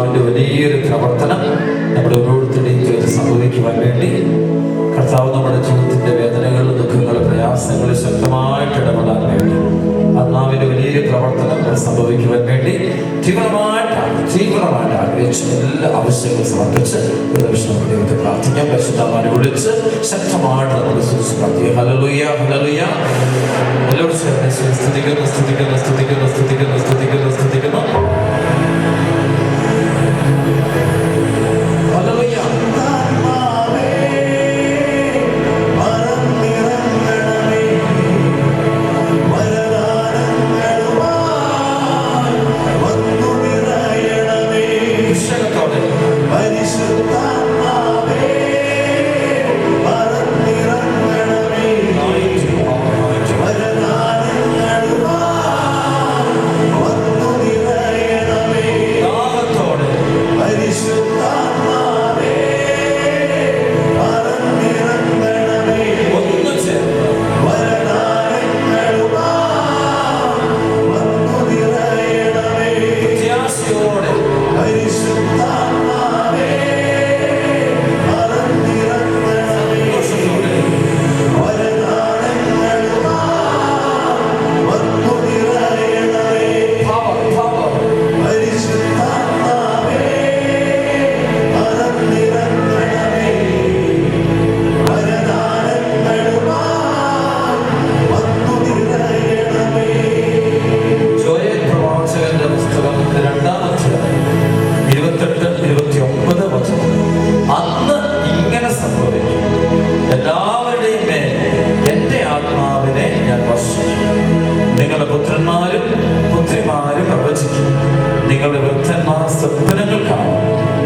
പരിശുദ്ധാത്മാവിൻ്റെ വലിയൊരു പ്രവർത്തനം നമ്മുടെ ഓരോരുത്തരുടെയും സംഭവിക്കുവാൻ വേണ്ടി കർത്താവ് നമ്മുടെ ജീവിതത്തിൻ്റെ വേദനകൾ, ദുഃഖങ്ങൾ, പ്രയാസങ്ങൾ ശക്തമായിട്ട് ഇടപെടാൻ വേണ്ടി ആത്മാവിൻ്റെ വലിയൊരു പ്രവർത്തനം സംഭവിക്കുവാൻ വേണ്ടി തീവ്രമായിട്ട് ആഗ്രഹിച്ച് എല്ലാ ആവശ്യങ്ങളും സമർപ്പിച്ച് ഒരു നിമിഷം ദൈവത്തെ പ്രാർത്ഥിക്കാം. പരിശുദ്ധാത്മാവിനെ വിളിച്ച് ശക്തമായിട്ട് നമ്മൾ പ്രാർത്ഥിക്കാം. Hallelujah, hallelujah. എല്ലാവരും സ്തുതിക്കുന്നു, സ്തുതിക്കുന്നു, സ്തുതിക്കുന്നു, സ്തുതിക്കുന്നു, സ്തുതിക്കുന്നു, സ്തുതിക്കുന്നു.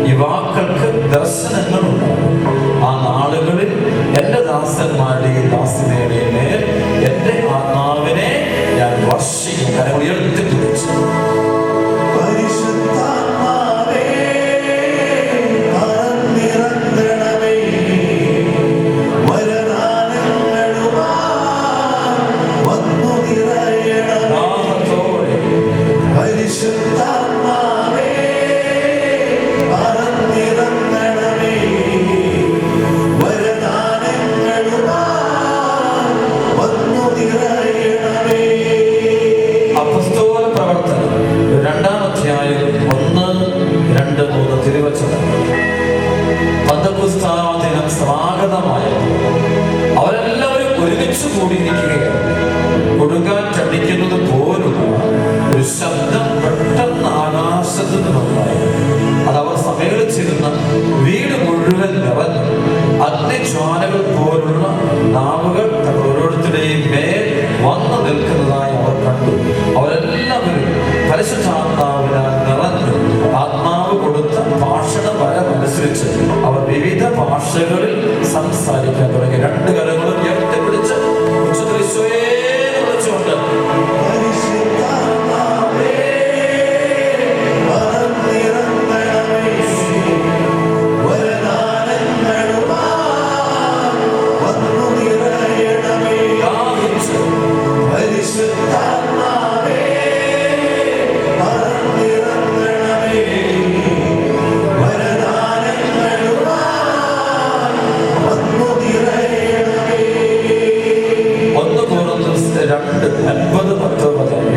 യുവാക്കൾക്ക് ദർശനങ്ങളുണ്ടാകും. ആ നാളുകളിൽ എൻ്റെ ദാസന്മാരുടെയും ദാസികളുടെയും മേൽ എൻ്റെ ആത്മാവിനെ ഞാൻ വർഷിക്കും. കരങ്ങൾ ഉയർത്തിപ്പിടിച്ചു പന്തക്കുസ്താദിനം സ്വാഗതമായ അവരെല്ലാവരും ഒരുമിച്ച് കൂടിയിരിക്കുകയാണ്. കൊടുങ്കാറ്റടിക്കുന്നത് പോലുള്ള ഒരു ശബ്ദം പെട്ടെന്ന് ആകാശത്ത് നിന്നുണ്ടായി. അതവർ സമ്മേളിച്ചിരുന്ന വീട് മുഴുവൻ നിറഞ്ഞു. അഗ്നിജ്വാലകൾ പോലുള്ള നാവുകൾ ഓരോരുത്തരുടെയും മേൽ വന്നു നിൽക്കുന്നതായി അവർ കണ്ടു. അവരെല്ലാവരും പരിശുദ്ധാത്മാവിനാൽ നിറഞ്ഞു. ആത്മാവ് കൊടുത്ത ഭാഷണ വരമനുസരിച്ച് അവർ വിവിധ ഭാഷകളിൽ സംസാരിക്കാൻ തുടങ്ങി. രണ്ട് കരങ്ങളും ഉയർത്തിപ്പിടിച്ച് വിളിച്ചുകൊണ്ട്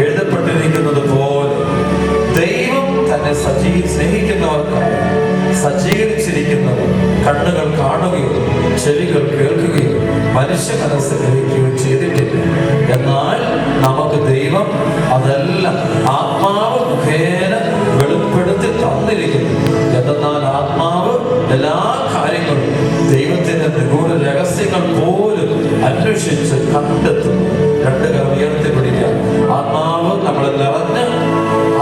എഴുതപ്പെട്ടിരിക്കുന്നത് പോലെ ദൈവം തന്നെ സ്നേഹിക്കുന്നവർക്കായി സജ്ജീകരിച്ചിരിക്കുന്നവർ കണ്ണുകൾ കാണുകയോ ചെവികൾ കേൾക്കുകയോ മനുഷ്യ മനസ്സ് ഗ്രഹിക്കുകയോ ചെയ്തിട്ടില്ല. എന്നാൽ നമുക്ക് ദൈവം അതെല്ലാം ആത്മാവ് മുഖേന വെളിപ്പെടുത്തി തന്നിരിക്കുന്നു. എന്നാൽ ആത്മാവ് എല്ലാ കാര്യങ്ങളും ദൈവത്തിന്റെ നിഗൂഢ രഹസ്യങ്ങൾ പോലും അന്വേഷിച്ച് കണ്ടെത്തുന്നു. രണ്ട് കരം ഉയർത്തിപ്പിടിക്കുക. ആത്മാവ് നമ്മളെ നിറഞ്ഞ്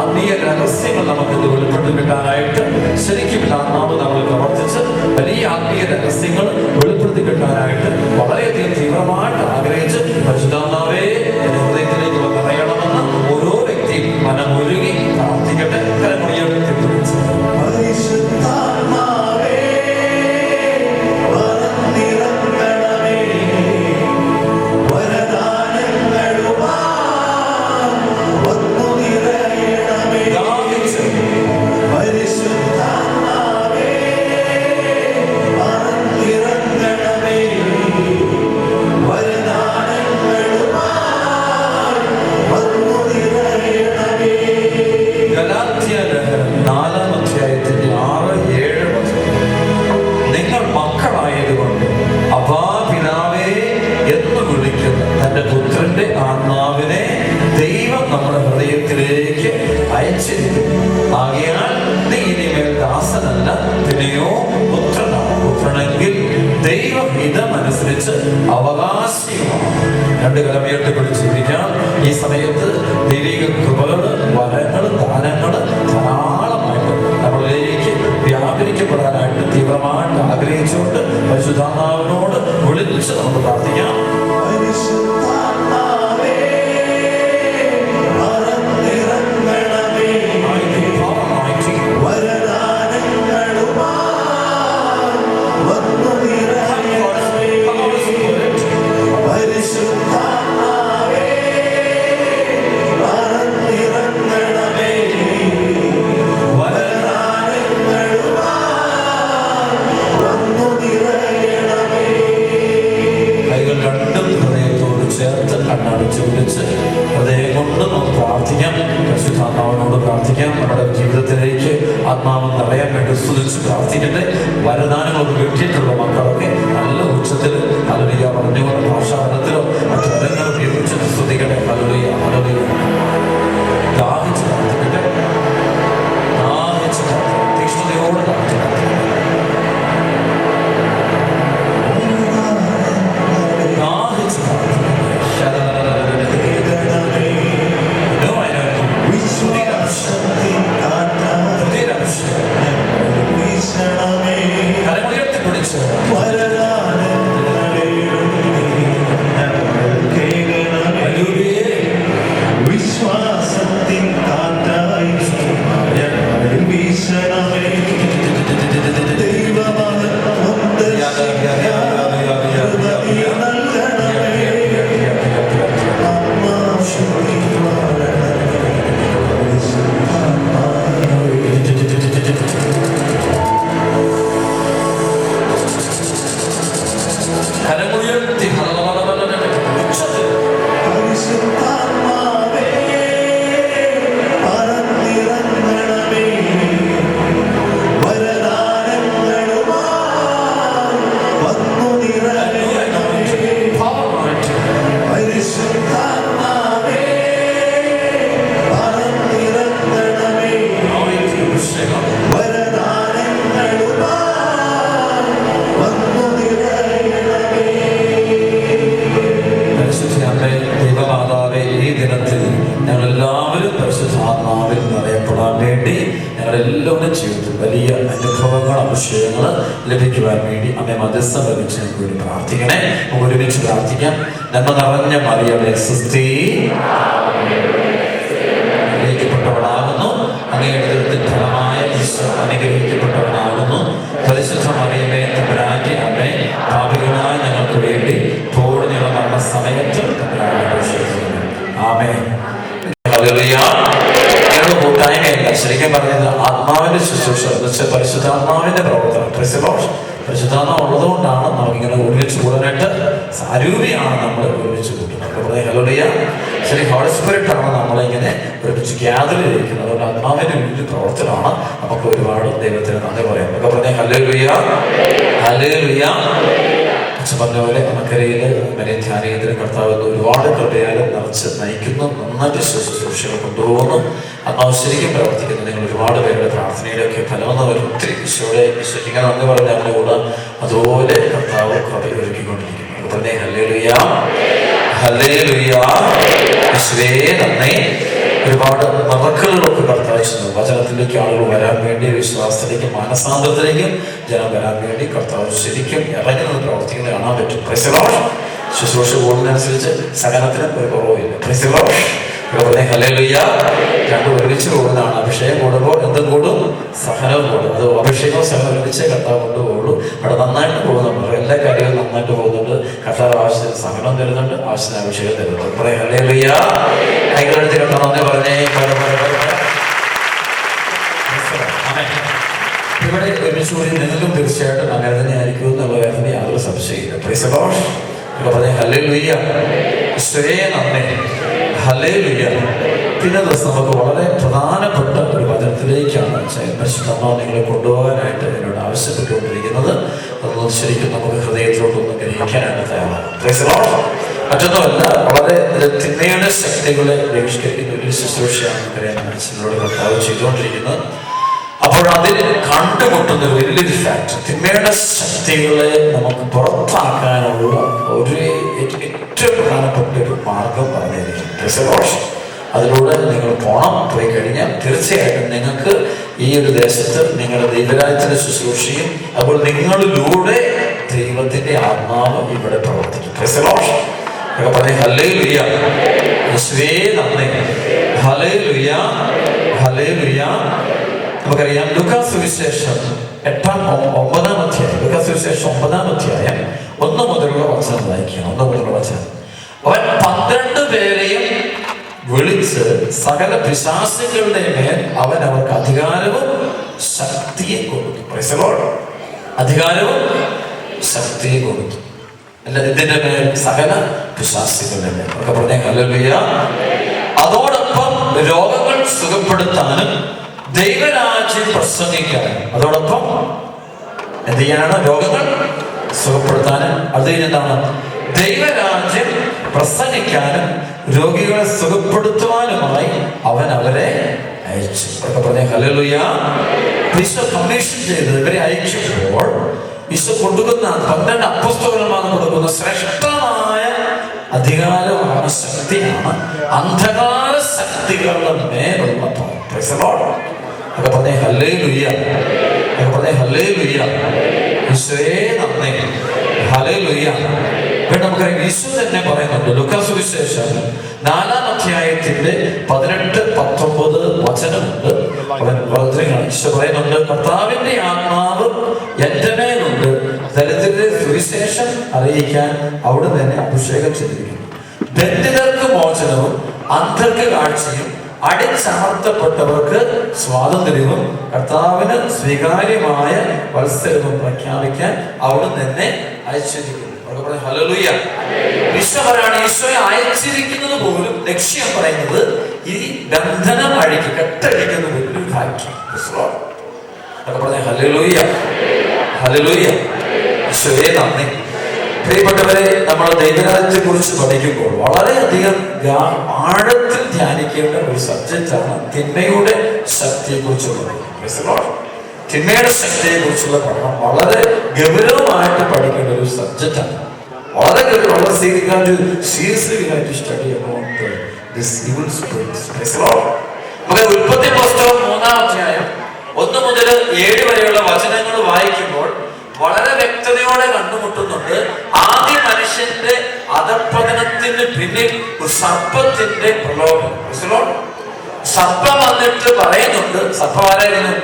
ആത്മീയ രഹസ്യങ്ങൾ നമുക്കിത് വെളിപ്പെട്ട് കിട്ടാനായിട്ട് ശരിക്കും ആത്മാവ് നമ്മൾ പ്രവർത്തിച്ച് വലിയ ആത്മീയ രഹസ്യങ്ങൾ വെളിപ്പെടുത്തി കിട്ടാനായിട്ട് വളരെയധികം തീവ്രമായിട്ട് ആഗ്രഹിച്ച് പരിശുദ്ധാത്മാവേ എന്റെ ഹൃദയത്തിലേക്ക് നിറയണമെന്ന് ഓരോ വ്യക്തിയും മനമൊരുങ്ങി പ്രാർത്ഥിക്കട്ടെ. കരങ്ങൾ ഉയർത്തിപ്പിടിച്ച് Listen. രണ്ട് കലമയിട്ട് പിടിച്ചിരിക്കാം. ഈ സമയത്ത് ദൈവിക കൃപകള്, വരങ്ങള്, ദാനങ്ങള് ധാരാളമായിട്ട് നമ്മളിലേക്ക് വ്യാപരിക്കപ്പെടാനായിട്ട് തീവ്രമായിട്ട് ആഗ്രഹിച്ചുകൊണ്ട് പരിശുദ്ധാത്മാവിനോട് വിളിച്ച് നമുക്ക് പ്രാർത്ഥിക്കാം. നമ്മുടെ ജീവിതത്തിലേക്ക് ആത്മാവ് നിറയാൻ വേണ്ടി സ്തുതിച്ച് പ്രാർത്ഥിക്കട്ടെ. വരദാനങ്ങളൊക്കെ കിട്ടിയിട്ടുള്ള മക്കളൊക്കെ നല്ല ഉച്ചത്തിൽ ഹല്ലേലൂയ പറഞ്ഞുകൊണ്ട് ഭാഷാപരത്തിലോ മറ്റു പദങ്ങൾ ഉപയോഗിച്ച് സ്തുതിക്കട്ടെ. ഹല്ലേലൂയ ഹല്ലേലൂയ. ദാഹിച്ച് പ്രാർത്ഥിക്കട്ടെ, ദാഹിച്ച് തീക്ഷ്ണതയോടെ ദാഹിച്ച് പ്രാർത്ഥിക്കട്ടെ. ഞങ്ങളെല്ലാവരും ജീവിതത്തിൽ വലിയ അനുഭവങ്ങൾ, അഭിഷേകങ്ങൾ ലഭിക്കുവാൻ വേണ്ടി അമ്മ മധ്യസ്ഥം വഹിച്ച് ഞങ്ങൾക്ക് വേണ്ടി പ്രാർത്ഥിക്കണേ. നമുക്ക് ഒരുമിച്ച് പ്രാർത്ഥിക്കാം. നന്മ നിറഞ്ഞ മറിയമേ സ്വസ്തി, അനുഗ്രഹിക്കപ്പെട്ടവളാകുന്നു, അങ്ങയുടെ ദൈവത്തിൻ ഫലമായ ഈശോ അനുഗ്രഹിക്കപ്പെട്ടവനാകുന്നു. പരിശുദ്ധ മറിയമേ തമ്പുരാന്റെ അമ്മേ, പാപികളായ ഞങ്ങൾക്ക് വേണ്ടി ഇപ്പോഴും ഞങ്ങളുടെ മരണസമയത്ത് തമ്പുരാനെ അപേക്ഷിക്കുന്നു. ആമേൻ. ഹല്ലേലൂയ. കൂട്ടായ്മയല്ല, ശരിക്കും പറയുന്നത് ആത്മാവിന്റെ ശുശ്രൂഷ എന്ന് വെച്ചാൽ പരിശുദ്ധാത്മാവിന്റെ പ്രവർത്തനം. പരിശുദ്ധാത്മാവ് ഉള്ളതുകൊണ്ടാണ് നമുക്കിങ്ങനെ ഒരുമിച്ച് കൂടാനായിട്ട് സാരൂപിയാണ് നമ്മൾ ഒരുമിച്ച് കൂട്ടുന്നത്. ഹല്ലേലൂയ. ശരി, ഹോളി സ്പിരിറ്റ് ആണ് നമ്മളിങ്ങനെ ഒരുമിച്ച് ഗ്യാദർ ചെയ്തിരിക്കുന്നത്. അതുകൊണ്ട് ആത്മാവിന്റെ വലിയ പ്രവർത്തനമാണ്. നമുക്ക് ഒരുപാട് ദൈവത്തിന് നന്ദി പറയാം. ഒക്കെ പറഞ്ഞേ ഹല്ലേലൂയ ഹല്ലേലൂയ. പറഞ്ഞ പോലെ നമുക്കറിയില് ധ്യാനകേന്ദ്ര കർത്താവ് ഒരുപാട് കൃപയാലും നിറച്ച് നയിക്കുന്നു, നന്നായിട്ട് ശുശ്രൂഷകൾ കൊണ്ടുപോകുന്നു, ശരിക്കും പ്രവർത്തിക്കുന്നു. നിങ്ങൾ ഒരുപാട് പേരുടെ പ്രാർത്ഥനയിലൊക്കെ ഫലമെന്നവർ ഒത്തിരി ഈശോയുടെ ഇങ്ങനെ നന്ദി പറഞ്ഞ അവരുടെ കൂടെ അതുപോലെ കർത്താവ് കൃപ ഒരുക്കിക്കൊണ്ടിരിക്കുന്നു. പറഞ്ഞേ ഹല്ലേലൂയ ഹല്ലേലൂയ. യേശുവേ നന്ദി. ഒരുപാട് മറക്കലുകളൊക്കെ കർത്താവ് ചെയ്യുന്നു. വചനത്തിലേക്ക് ആളുകൾ വരാൻ വേണ്ടി, വിശ്വാസത്തിലേക്ക് മാനസാന്തരത്തിലേക്കും ജനം വരാൻ വേണ്ടി കർത്താവ് ശരിക്കും ഇറങ്ങി നിന്ന് പ്രവർത്തിക്കുന്നത് കാണാൻ പറ്റും. Price the Lord. ശുശ്രൂഷ കൂടുന്നതിനനുസരിച്ച് സഹനത്തിന് ഒരു കുറവില്ല. Price the Lord. ഹല്ലേലൂയ. രണ്ടും ഒരുമിച്ച് കൂടുന്നതാണ്. അഭിഷേകം കൂടുമ്പോൾ എന്തും കൂടും, സഹനവും കൂടും. അത് അഭിഷേകവും സഹനം ഒരുമിച്ച് കർത്താവ് കൊണ്ടുപോകുള്ളൂ. അവിടെ നന്നായിട്ട് പോകുന്നുണ്ട്, എല്ലാ കാര്യവും നന്നായിട്ട് പോകുന്നുണ്ട്. കർത്താവ് ആവശ്യത്തിന് സഹനം തരുന്നുണ്ട്, ആവശ്യത്തിന് അഭിഷേകം തരുന്നുണ്ട്. ഹല്ലേലൂയ. കൈകളെടുത്ത് കർത്താവ് നന്ദി പറഞ്ഞേ. ഇവിടെ ഒരുമിച്ച് കൂടി നിങ്ങൾക്കും തീർച്ചയായിട്ടും അങ്ങനെ തന്നെ ആയിരിക്കും എന്നുള്ള കാര്യത്തിന് യാതൊരു സംശയമില്ല. Price the Lord. പറഞ്ഞേ ഹല്ലേലൂയ. ഈശോയെ നന്ദി. ഹല്ലേലൂയ. പിന്നെ ദിവസം നമുക്ക് വളരെ പ്രധാനപ്പെട്ട ഒരു വചനത്തിലേക്കാണ് പരിശുദ്ധാത്മാവ് നിങ്ങളെ കൊണ്ടുപോകാനായിട്ട് എന്നോട് ആവശ്യപ്പെട്ടുകൊണ്ടിരിക്കുന്നത്. അതൊന്നും ശരിക്കും നമുക്ക് ഹൃദയത്തിലോട്ടൊന്നും ഗ്രഹിക്കാനായിട്ട് തയ്യാറാണ്. Price the Lord. മറ്റൊന്നുമല്ല, വളരെ തിന്മയുടെ ശക്തികളെ ബഹിഷ്കരിക്കുന്ന ഒരു ശുശ്രൂഷയാണ് നമുക്കറിയാൻ മനസ്സിലൂടെ കർത്താവ് ചെയ്തുകൊണ്ടിരിക്കുന്നത്. അപ്പോൾ അതിൽ കണ്ടുമുട്ടുന്ന ഒരു വലിയൊരു ഫാക്ടർ, തിന്മയുടെ ശക്തികളെ നമുക്ക് പുറത്താക്കാനുള്ള ഒരു ഏറ്റവും പ്രധാനപ്പെട്ട ഒരു മാർഗം പറഞ്ഞിരിക്കും. അതിലൂടെ നിങ്ങൾ പോയി കഴിഞ്ഞാൽ തീർച്ചയായിട്ടും നിങ്ങൾക്ക് ഈ ഒരു ദേശത്ത് നിങ്ങളുടെ ദൈവരാജ്യത്തിന്റെ ശുശ്രൂഷയും അതുപോലെ നിങ്ങളിലൂടെ ദൈവത്തിന്റെ ആത്മാവ് ഇവിടെ പ്രവർത്തിക്കും. പറഞ്ഞേ ഹല്ലേലൂയ, യേശുവേ നന്ദി, ഹല്ലേലൂയ, ഹല്ലേലൂയ. നമുക്കറിയാം ലൂക്കാസ് സുവിശേഷം 9-ാം അധ്യായം, ലൂക്കാസ് സുവിശേഷം 9-ാം അധ്യായം 1 മുതലുള്ള വചനം വായിക്കുകയാണ്. 1 മുതലുള്ള വചനം. അവൻ 12 പേരെയും വിളിച്ച് സകല പിശാചുക്കളുടെ മേൽ അവൻ അവർക്ക് അധികാരവും ശക്തിയെ കൊടുത്തു. അധികാരവും ശക്തിയെ കൊടുത്തു. അല്ല, ഇതിന്റെ മേൽ സകല പിശാചുക്കളുടെ മേൽ ഒക്കെ പറഞ്ഞേ ഹല്ലേലൂയ. അതോടൊപ്പം രോഗങ്ങൾ സുഖപ്പെടുത്താനും ദൈവരാജ്യം പ്രസംഗിക്കാനും, അതോടൊപ്പം എന്ത് ചെയ്യാനാണ്? രോഗങ്ങൾ സുഖപ്പെടുത്താനും, അത് എന്താണ്? ദൈവരാജ്യം പ്രസംഗിക്കാനും രോഗികളെ സുഖപ്പെടുത്തുവാനുമായി അവൻ അവരെ അയച്ചു. ഒക്കെ പറഞ്ഞേ ഹല്ലേലൂയ. ഈശോ കമ്മീഷൻ ചെയ്ത് ഇവരെ അയക്കുമ്പോൾ ഈശോ കൊടുക്കുന്ന 12 അപ്പോസ്തലന്മാർക്ക് കൊടുക്കുന്ന ശ്രേഷ്ഠമായ അധികാരമാണ്, ശക്തിയാണ്, അന്ധകാര ശക്തികളുടെ മേലുള്ള ഒക്കെ പറഞ്ഞേ ഹല്ലേലൂയ, ഒക്കെ പറഞ്ഞേ ഹല്ലേലൂയ. ഈശോയെ നന്ദി, ഹല്ലേലൂയ. നമുക്കറിയാം ഈശോ തന്നെ പറയുന്നുണ്ട് ലൂക്കാസ് സുവിശേഷം 4-ാം അധ്യായത്തിന്റെ 18-19 വചനമുണ്ട്. ഈശോ പറയുന്നുണ്ട്, കർത്താവിന്റെ ആത്മാവ് എന്റെ മേലുണ്ട്, ദരിദ്രരെ സുവിശേഷം അറിയിക്കാൻ അവിടെ തന്നെ അഭിഷേകം ചെയ്തിരിക്കുന്നു. ബന്ധിതർക്ക് മോചനവും അന്ധർക്ക് കാഴ്ചയും അടിച്ചമർത്തപ്പെട്ടവർക്ക് സ്വാതന്ത്ര്യവും കർത്താവിന് സ്വീകാര്യമായ വത്സരവും പ്രഖ്യാപിക്കാൻ അവിടെ തന്നെ അയച്ചിരിക്കുന്നു. ഹല്ലേലൂയ. ഈശോയാണ് ഈശോയെ അയച്ചിരിക്കുന്നത് പോലും ലക്ഷ്യം പറയുന്നത് ഈ ബന്ധനം അഴിക്ക് കെട്ടഴിക്കുന്ന വലിയൊരു ഫാക്ടറി. Hallelujah, hallelujah. ഈശോയെ നന്ദി. പ്രിയപ്പെട്ടവരെ, നമ്മൾ ദൈവരാജ്യത്തെ കുറിച്ച് പഠിക്കുമ്പോൾ വളരെയധികം ആഴത്തിൽ ധ്യാനിക്കേണ്ട ഒരു സബ്ജക്റ്റാണ് തിന്മയുടെ ശക്തിയെ കുറിച്ചുള്ളത്. തിന്മയുടെ ശക്തിയെ കുറിച്ചുള്ള പഠനം വളരെ ഗൗരവമായിട്ട് പഠിക്കേണ്ട ഒരു സബ്ജക്റ്റാണ്. വളരെ ഉൽപ്പത്തി പുസ്തകം 3-ാം അധ്യായം 1 മുതൽ 7 വരെയുള്ള വചനങ്ങൾ വായിക്കുമ്പോൾ വളരെ വ്യക്തതയോടെ കണ്ടുമുട്ടുന്നുണ്ട്. ആദ്യ മനുഷ്യന്റെ അധപ്പതനത്തിന് പിന്നിൽ ഒരു സർപ്പത്തിന്റെ പ്രലോഭനം. സർപ്പം വന്നിട്ട് പറയുന്നുണ്ട്, സർപ്പം ആരായിരുന്നു?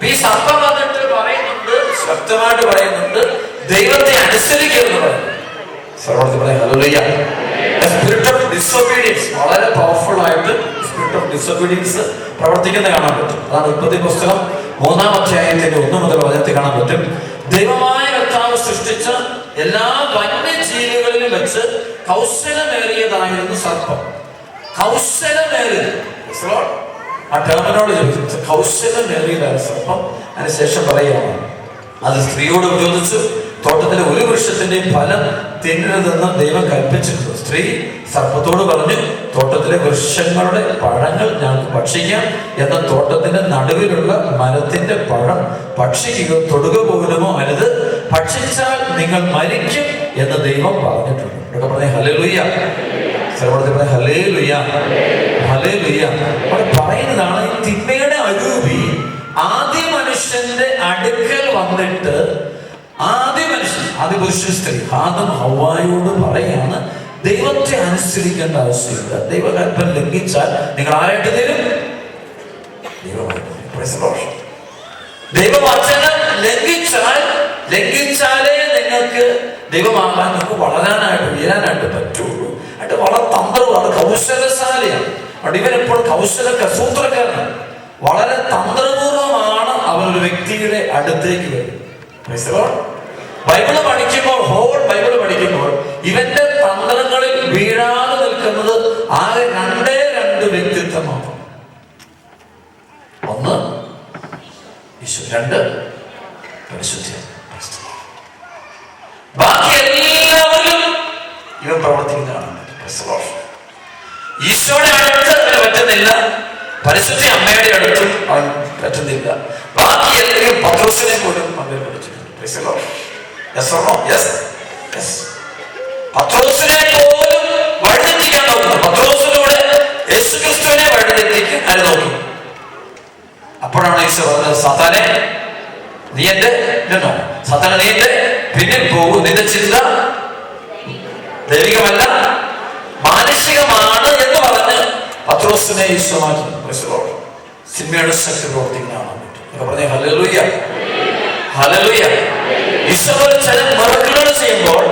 ഈ സർപ്പം വന്നിട്ട് പറയുന്നുണ്ട്, ശക്തമായിട്ട് പറയുന്നുണ്ട്, ദൈവത്തെ അനുസരിക്കരുത് പറയുന്നു. സ്പിരിറ്റ് ഓഫ് ഡിസൊബീഡിയൻസ് വളരെ പവർഫുൾ ആയിട്ട് സ്പിരിറ്റ് ഓഫ് ഡിസൊബീഡിയൻസ് പ്രവർത്തിക്കുന്ന കാണാൻ പറ്റും. അതാണ് ഉൽപ്പത്തി പുസ്തകം 3-ാം അധ്യായത്തിന്റെ 1 മുതൽ വചനത്തിൽ കാണാൻ പറ്റും. ദൈവമായ കർത്താവ് സൃഷ്ടിച്ച എല്ലാ വന്യജീവികളിലും വെച്ച് കൗശലമേറിയതായിരുന്നു സർപ്പം. കൗശലമേറിയത്, ആ ടേമിനോട് ചോദിച്ചു, കൗശലമേറിയതായ സർപ്പം. അതിനുശേഷം പറയുകയാണ്, അത് സ്ത്രീയോട് ചോദിച്ചു, തോട്ടത്തിലെ ഒരു വൃക്ഷത്തിന്റെയും ഫലം തിന്നരുതെന്ന് ദൈവം കൽപ്പിച്ചിട്ടുണ്ട്. സ്ത്രീ സർപ്പത്തോട് പറഞ്ഞു, തോട്ടത്തിലെ വൃക്ഷങ്ങളുടെ പഴങ്ങൾ ഞങ്ങൾക്ക് ഭക്ഷിക്കാം, എന്ന തോട്ടത്തിന്റെ നടുവിലുള്ള മരത്തിന്റെ പഴം ഭക്ഷിക്കുകയോ തൊടുക പോലുമോ അരുത്, ഭക്ഷിച്ചാൽ നിങ്ങൾ മരിക്കും എന്ന് ദൈവം പറഞ്ഞിട്ടുണ്ട്. ഇവിടെ പറഞ്ഞേ ഹല്ലേലൂയ, ഹല്ലേലൂയ, ഹല്ലേലൂയ. അവിടെ പറയുന്നതാണ്, ഈ തിന്മയുടെ അരൂപി ആദ്യ മനുഷ്യന്റെ അടുക്കൽ വന്നിട്ട് ആദ്യ പുരുഷൻ സ്ത്രീ ആദം ഹവ്വായോട് പറയാണ്, ദൈവത്തെ അനുസരിക്കേണ്ട ആവശ്യമില്ല, ദൈവകൽപ്പന ലംഘിച്ചാൽ നിങ്ങൾ ആരായിട്ട് തരും? ദൈവവചനം ലംഘിച്ചാലേ നിങ്ങൾക്ക് ദൈവമാകാൻ നിങ്ങൾക്ക് വളരാനായിട്ട് ഉയരാനായിട്ട് പറ്റുള്ളൂ. അത് വളരെ തന്ത്രമാണ്, കൗശലശാലിയാണ്. അവിടെ ഇവരെപ്പോഴും സൂത്രക്കാരനാണ്. വളരെ തന്ത്രപൂർവമാണ് അവനൊരു വ്യക്തിയുടെ അടുത്തേക്ക് വരുന്നത്. ബൈബിള് പഠിക്കുമ്പോൾ, ബൈബിള് പഠിക്കുമ്പോൾ ഇവന്റെ തന്ത്രങ്ങളിൽ വീഴാതെ നിൽക്കുന്നത് ആകെ 2 വ്യക്തിത്വമാണ്. ഒന്ന് ഈശോ, 2 പരിശുദ്ധ. ബാക്കി എല്ലാവരും ഇവൻ പ്രവർത്തിക്കുന്നതാണ്. ഈശോയുടെ അടുത്ത് അവന് പറ്റുന്നില്ല, പരിശുദ്ധ അമ്മയുടെ അടുത്തും അവൻ പറ്റുന്നില്ല. ബാക്കി എല്ലാവരും പത്രോസിനെ പോലും അവൻ പഠിച്ചിട്ടുണ്ട്. പത്രോസിനെ പോലും വഴിതെറ്റിക്കാൻ നോക്കുന്നു. പത്രോസിലൂടെ യേശുക്രിസ്തുവിനെ വഴിതെറ്റിക്കും അത് നോക്കി. അപ്പോഴാണ് ഈശോ പറഞ്ഞത്, സാത്താനെ നീ എന്റെ സാത്താനെ നീ എന്റെ പിന്നിൽ പോകും, നിന്റെ ചിന്ത ദൈവികമല്ല മാനുഷികമാണ് എന്ന് പറഞ്ഞ് പത്രോസിനെ ഈശോ മാറ്റി. സിനിമയുടെ ശക്തി പ്രവർത്തിക്കുന്നതാണ് പറഞ്ഞ ഹല്ലേലൂയ, ഹല്ലേലൂയ. ഈശോ ചില മിറക്കിളുകൾ ചെയ്യുമ്പോൾ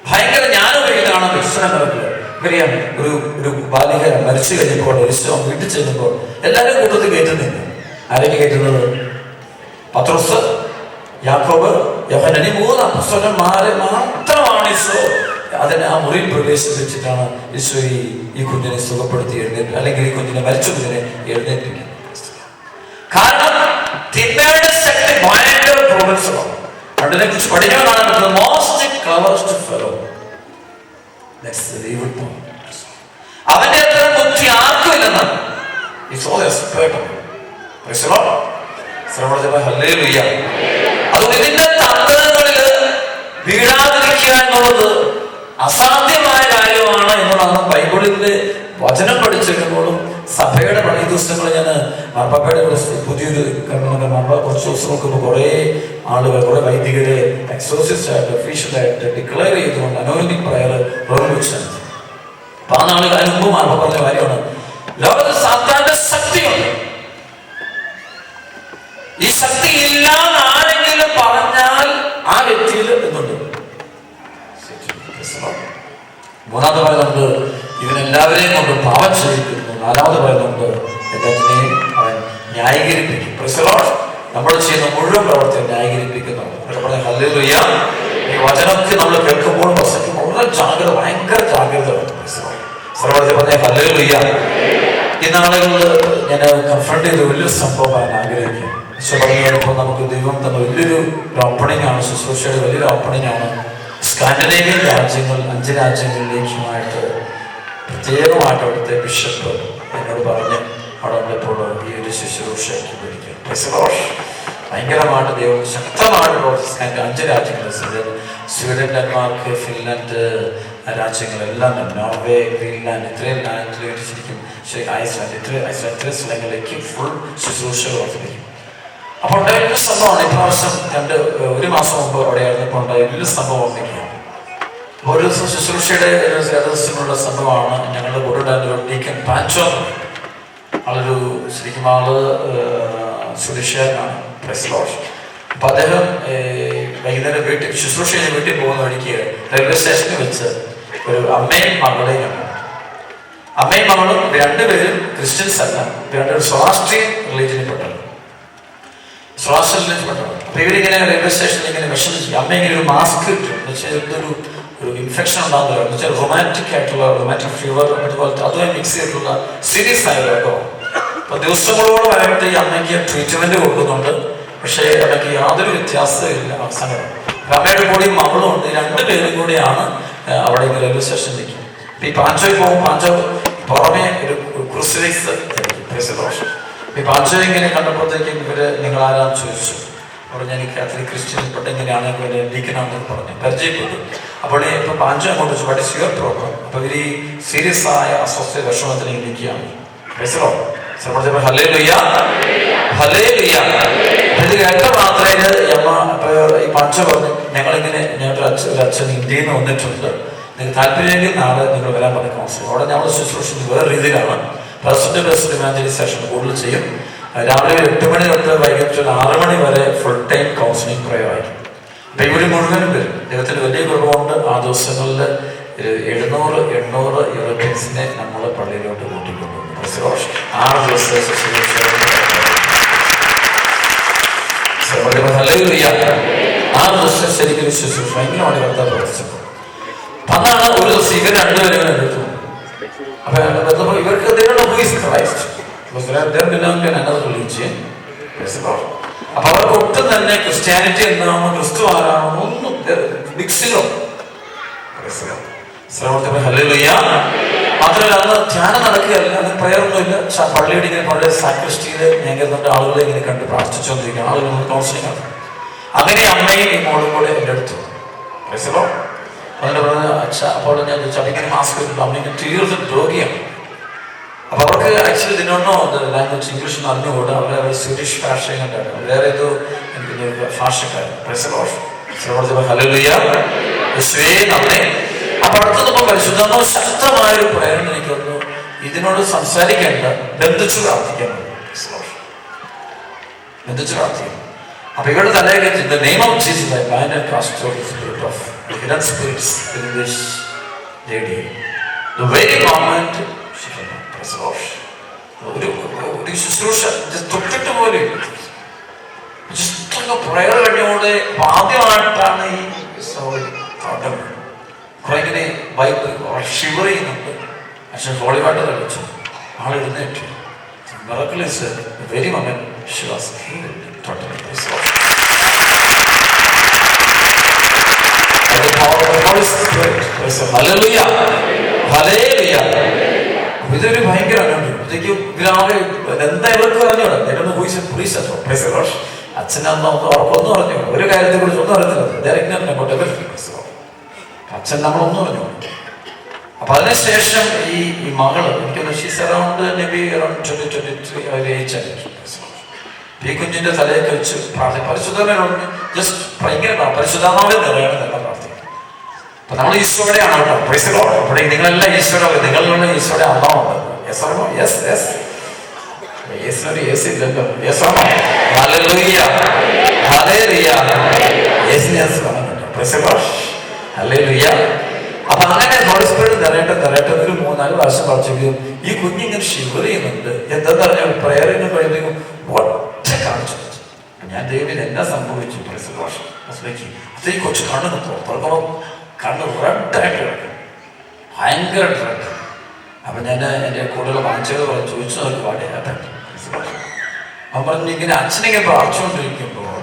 ഭയങ്കര ജ്ഞാനം കഴിയുന്നതാണ് ഈശ്വര മിറക്കിളുകൾ. അറിയാം, ഒരു ബാലിക മരിച്ചു കഴിഞ്ഞപ്പോൾ ഈശോ വീട്ടിൽ ചെല്ലുമ്പോൾ എല്ലാവരും കൂട്ടത്തിൽ കയറ്റുന്നില്ല. ആരെങ്കിലും കയറ്റുന്നത്? പത്രോസ്, യാക്കോബ്, യോഹന്നാൻ, 3 അപ്പോസ്തലന്മാരെ മാത്രമാണ് ഈശോ അതിനെ ആ മുറിയിൽ പ്രവേശിപ്പിച്ചിട്ടാണ് ഈശോ ഈ കുഞ്ഞിനെ സുഖപ്പെടുത്തി എഴുന്നേറ്റ്, അല്ലെങ്കിൽ ഈ കുഞ്ഞിനെ മരിച്ച കുഞ്ഞിനെ എഴുന്നേൽപ്പിക്കുന്നത്. കാരണം തിന്മയുടെ ശക്തി ഭയങ്കര പ്രോബ്ലംസുമാണ്. അതിനെ കുറിച്ച് പഠിക്കുന്നതാണ് മോസ്റ്റ് ക്ലവർസ്റ്റ് ഫെലോ. അവന്റെ അത്ര ബുദ്ധി ആർക്കും ഇല്ലെന്നാണ്. അതുകൊണ്ട് ഇതിന്റെ തന്ത്രങ്ങളിൽ വീഴാതിരിക്കുക എന്നുള്ളത് അസാധ്യമായ കാര്യമാണ് എന്നുള്ളതാണ് ബൈബിളിന്റെ വചനം പഠിച്ചിട്ടുമ്പോഴും സഭയുടെ പഴയ ദിവസങ്ങൾ ഞാൻ മാർപ്പാപ്പയുടെ പുതിയൊരു കുറച്ച് ദിവസം നോക്കുമ്പോൾ കുറെ ആളുകൾ, കുറെ വൈദികര് എക്സോസിസ്റ്റ് ആയിട്ട് ഒഫീഷ്യലായിട്ട് ഡിക്ലെയർ ചെയ്തുകൊണ്ട് അനോയിന്റിംഗ് പ്രയർ പ്രവർത്തിച്ചാണ്. അപ്പൊ ആ നാളുകൾ മുമ്പ് മാർപ്പാപ്പ പറഞ്ഞ കാര്യമാണ്, ലോകത്ത് സാത്താന്റെ ശക്തിയുണ്ട്. ഈ ശക്തി ഇല്ലാന്ന് ആരെങ്കിലും പറഞ്ഞാൽ ആ വ്യക്തിയിൽ എന്തുണ്ട്? മൂന്നാമത് പറയുന്നുണ്ട് ഇവനെല്ലാവരെയും കൊണ്ട് പാപം ചെയ്യിക്കുന്നു. നാലാമത് പറയുന്നുണ്ട് എല്ലാത്തിനെയും അവൻ ന്യായീകരിപ്പിക്കും. നമ്മൾ ചെയ്യുന്ന മുഴുവൻ പ്രവർത്തിയും ന്യായീകരിപ്പിക്കുന്നു. ഹല്ലേലൂയ. ഈ വചനത്തിൽ നമ്മൾ കേൾക്കുമ്പോൾ വളരെ ജാഗ്രത, ഭയങ്കര ജാഗ്രത പറഞ്ഞ ഹല്ലേലൂയ. ഈ നാളുകളിൽ ഞാൻ കൺഫ്രണ്ട് ചെയ്ത വലിയൊരു സംഭവം പറയാൻ ആഗ്രഹിക്കും. പറഞ്ഞപ്പോൾ നമുക്ക് ദൈവം തന്നെ വലിയൊരു ഓപ്പണിംഗ് ആണ്, ശുശ്രൂഷയുടെ വലിയൊരു ഓപ്പണിംഗ് ആണ്. സ്കാൻഡിനേവിയൻ രാജ്യങ്ങൾ 5 രാജ്യങ്ങളിലേക്കുമായിട്ട് പ്രത്യേകമായിട്ട് അവിടുത്തെ ബിഷപ്പ് എന്നോട് പറഞ്ഞ് അവിടെ നമ്മളിപ്പോൾ ഈ ഒരു ശുശ്രൂഷയ്ക്ക് പിടിക്കും. ഭയങ്കരമായിട്ട് ദൈവം ശക്തമായിട്ട് പ്രവർത്തിക്കാൻ 5 രാജ്യങ്ങൾ, സ്വീഡൻ, ഡെൻമാർക്ക്, ഫിൻലാൻഡ് രാജ്യങ്ങളെല്ലാം, നോർവേ, ഗ്രീൻലാൻഡ്, ഇത്രയും ലാൻഡിൽ ശരിക്കും ഐസ്ലാൻഡ്, ഇത്രയും സ്ഥലങ്ങളിലേക്ക് ഫുൾ ശുശ്രൂഷ പ്രവർത്തിക്കും. അപ്പൊ ഉണ്ടായ വലിയ സംഭവമാണ്. ഇപ്രാവശ്യം 1 മാസം മുമ്പ് അവിടെ ആയിരുന്നപ്പോൾ ഉണ്ടായ വലിയ സംഭവം ഉണ്ടെങ്കിൽ ഒരു ദിവസം ശുശ്രൂഷയുടെ ദിവസമുള്ള സംഭവമാണ്. ഞങ്ങളുടെ കൂടെ ഉണ്ടായിരുന്ന ഡീക്കൻ പാൻചോ, ആളൊരു ശരിക്കും ആള് സുരക്ഷനാണ്. അപ്പൊ അദ്ദേഹം വൈകുന്നേരം ശുശ്രൂഷ വീട്ടിൽ പോകുന്ന വഴിക്ക് റെയിൽവേ സ്റ്റേഷനിൽ വെച്ച് ഒരു അമ്മയും മകളെയും കണ്ടു. അമ്മയും മകളും 2 പേരും ക്രിസ്ത്യൻസ് അല്ല, 2 സ്വാസ്ട്രിയൻ റിലീജിയനിൽപ്പെട്ടു. അപ്പൊ ഇവരിങ്ങനെ റെയിൽവേ സ്റ്റേഷനിൽ ഇങ്ങനെ വിഷമിച്ചു. അമ്മ ഇങ്ങനെ ഒരു മാസ്ക് ഇട്ടു. ഒരു ഇൻഫെക്ഷൻ ഉണ്ടാകുന്നില്ല, റൊമാറ്റിക് ആയിട്ടുള്ള റൊമാറ്റിക് ഫീവർ അതുപോലത്തെ അതുമായി മിക്സ് ചെയ്തിട്ടുള്ള സീരിയസ് ആയ രോഗം. അപ്പൊ ദിവസങ്ങളോട് വരട്ടെ ഈ അമ്മയ്ക്ക് ട്രീറ്റ്മെന്റ് കൊടുക്കുന്നുണ്ട്. പക്ഷേ അമ്മയ്ക്ക് യാതൊരു വ്യത്യാസവും ഇല്ല. അവസാനം അമ്മയുടെ കൂടെയും മകളും ഉണ്ട്. 2 പേരും കൂടിയാണ് അവിടെ റെയിൽവേ സ്റ്റേഷനിൽ നിൽക്കും. അപ്പൊ ഈ പാഞ്ചോയിൽ പോകും. പാഞ്ചോ പുറമെ ഒരു ക്രൂസിഫിക്സ്. ഈ പാഞ്ചോ ഇങ്ങനെ കണ്ടപ്പോഴത്തേക്കും ഇവര് നിങ്ങൾ ആരാന്ന് ചോദിച്ചു. അവിടെ ഞാൻ ഈ കാത്തലിക് ക്രിസ്ത്യൻ പെട്ട് എങ്ങനെയാണ് ലീക്കനാണെന്ന് പറഞ്ഞു പരിചയപ്പെട്ടു. അപ്പോൾ ഇപ്പൊ പാഞ്ചോ അങ്ങോട്ട് വെച്ചു, വാട്ട് ഇസ് യുവർ പ്രോബ്ലം? അപ്പൊ ഇവര് ഈ സീരിയസ് ആയ അസ്വസ്ഥ വിഷമത്തിന് ഇരിക്കുകയാണ്. മാത്രമേ ഈ പാഞ്ചോ പറഞ്ഞു, ഞങ്ങളിങ്ങനെ ഞങ്ങളുടെ അച്ഛൻ ഇന്ത്യയിൽ നിന്ന് വന്നിട്ടുണ്ട്, നിങ്ങൾക്ക് താല്പര്യമെങ്കിൽ നാളെ നിങ്ങൾ വരാൻ പറഞ്ഞ കൗൺസിൽ. അവിടെ ഞങ്ങൾ ശുശ്രൂഷ വേറെ രീതിയിലാണ്. പ്രസിഡന്റ് ഇവാഞ്ചലൈസേഷൻ കൂടുതൽ ചെയ്യും. രാവിലെ 8 മണി തൊട്ട് വൈകിട്ട് 6 മണി വരെ ഫുൾ ടൈം കൗൺസിലിംഗ് പ്രയർ ആയിരിക്കും. അപ്പൊ ഇവര് മുഴുവനും വരും. ദൈവത്തിന് വലിയ കുറവുണ്ട്. ആ ദിവസങ്ങളിൽ 700-800 യൂറോപ്യൻസിനെ നമ്മൾ പള്ളിയിലോട്ട് കൂട്ടിക്കൊണ്ടുവന്നു. 6 ദിവസത്തെ ശുശ്രൂഷ. ശരിക്കും ശുശ്രൂഷ ഭയങ്കരമാണ് കർത്താവ് പ്രവർത്തിച്ചത്. അതാണ് ഒരു ദിവസം ഇവർ 2 പേരും എടുത്തു. അപ്പൊ ഇവർക്ക് അപ്പൊ അവർക്ക് ഒട്ടും തന്നെ ക്രിസ്ത്യാനിറ്റി എന്താണോ ക്രിസ്തു ആരാണോ ഒന്നും മിക്സിലോ. മാത്രമല്ല അന്ന് ധ്യാനം നടക്കുകയല്ല, അത് പ്രയറൊന്നുമില്ല. പള്ളിയുടെ ഇങ്ങനെ പള്ളിയുടെ സാക്രിസ്റ്റിയില് ഞങ്ങളുടെ ആളുകളെ ഇങ്ങനെ കണ്ട് പ്രാർത്ഥിച്ചുകൊണ്ടിരിക്കുകയാണ്. ആളുകൾ കൗൺസിലിംഗ് ആണ്. അങ്ങനെ അമ്മയും ഈ മോളും കൂടെ എൻ്റെ അടുത്തു. അതിൻ്റെ പറഞ്ഞ അച്ഛ അപ്പോൾ ഞാൻ ചതിങ്ങനെ മാസ്ക് ഇട്ടിട്ട് അമ്മ തീർത്തും രോഗിയാണ്. അപ്പൊ അവർക്ക് ആക്ച്വലി ഇതിനൊന്നോ ലാംഗ്വേജ് ഇംഗ്ലീഷ് അറിഞ്ഞുകൂടാ. അവർ സ്വീഡിഷ് ഭാഷ കണ്ടാണ്, വേറെ ഏതോ എനിക്ക് ഭാഷക്കാരൻ. അപ്പൊ അടുത്തപ്പോ പരിശുദ്ധമോ ശക്തമായൊരു പ്രേരണ എനിക്ക് വന്നു, ഇതിനോട് സംസാരിക്കേണ്ട, ബന്ധിച്ചു പ്രാർത്ഥിക്കണം. ബന്ധിച്ചു പ്രാർത്ഥിക്കണം. അപ്പൊ ഇവരുടെ തലയിൽ the name of Jesus I bind and cast out the spirit of the hidden spirits in this lady. The very moment ഒരു ശുശ്രൂഷ തൊട്ടിട്ട് പോലെ പ്രയർ കഴിഞ്ഞുകൊണ്ട് ആദ്യമായിട്ടാണ് ഈ തോട്ടം കുറെ ഇങ്ങനെ ബൈബിൾ ഷിവർ ചെയ്യുന്നുണ്ട്. പക്ഷെ ഹോളിവായിട്ട് കളിച്ചു ആളെഴുന്നേറ്റു. Miracle is the very moment she was healed totally. By the power of the Holy Spirit. Hallelujah. Hallelujah. ഇതൊരു ഭയങ്കര എന്താ ഇവർക്ക് പറഞ്ഞോളൂ. അച്ഛനൊന്നും അവർക്കൊന്നും പറഞ്ഞു, ഒരു കാര്യത്തെ കുറിച്ച് ഒന്നും അറിയത്തില്ല. അച്ഛൻ നമ്മളൊന്നും പറഞ്ഞു. അപ്പൊ അതിനുശേഷം ഈ മകള് എനിക്ക് അറൗണ്ട് മേബി അറൗണ്ട് 20-23 ഏജ് ആയിരുന്നു. ഈ കുഞ്ഞിന്റെ തലയൊക്കെ വെച്ച് പരിശുദ്ധമേലുണ്ട്. ജസ്റ്റ് ഭയങ്കര പരിശുദ്ധാത്മാവിൽ നിറയണമെന്നല്ല പ്രാർത്ഥിക്കും. അപ്പൊ നമ്മൾ ഈശോയുടെയാണ് കേട്ടോ. അപ്പോൾ നിങ്ങളെല്ലാം ഈശോയുടെ, നിങ്ങളിലുള്ള ഈശോയുടെ അമ്മാവുണ്ട്. അപ്പൊ അങ്ങനെ ഹോളി സ്പിരിറ്റ് നിറയട്ടെ ഒരു 3-4 പ്രാവശ്യം പ്രാർത്ഥിക്കും. ഈ കുഞ്ഞിങ്ങനെ ഷിവർ ചെയ്യുന്നുണ്ട്. എന്താന്ന് പറഞ്ഞാൽ പ്രയറിന് കഴിയുമ്പോൾ ഒറ്റ കാണിച്ചു. ഞാൻ ദൈവം എന്നാ സംഭവിച്ചു അത് ഈ കൊച്ചു കണ്ണ് തുറക്കുമ്പോൾ കണ്ണ് റെഡായിട്ട് കിടക്കും, ഭയങ്കര റെഡ്. അപ്പൊ ഞാൻ എൻ്റെ കൂടുതൽ വാങ്ങിച്ചത് ചോദിച്ചു നോക്കി പാടിയാട്ടായിട്ട്. അവൻ പറഞ്ഞു ഇങ്ങനെ അച്ഛനിങ്ങനെ പ്രാർത്ഥിച്ചുകൊണ്ടിരിക്കുമ്പോൾ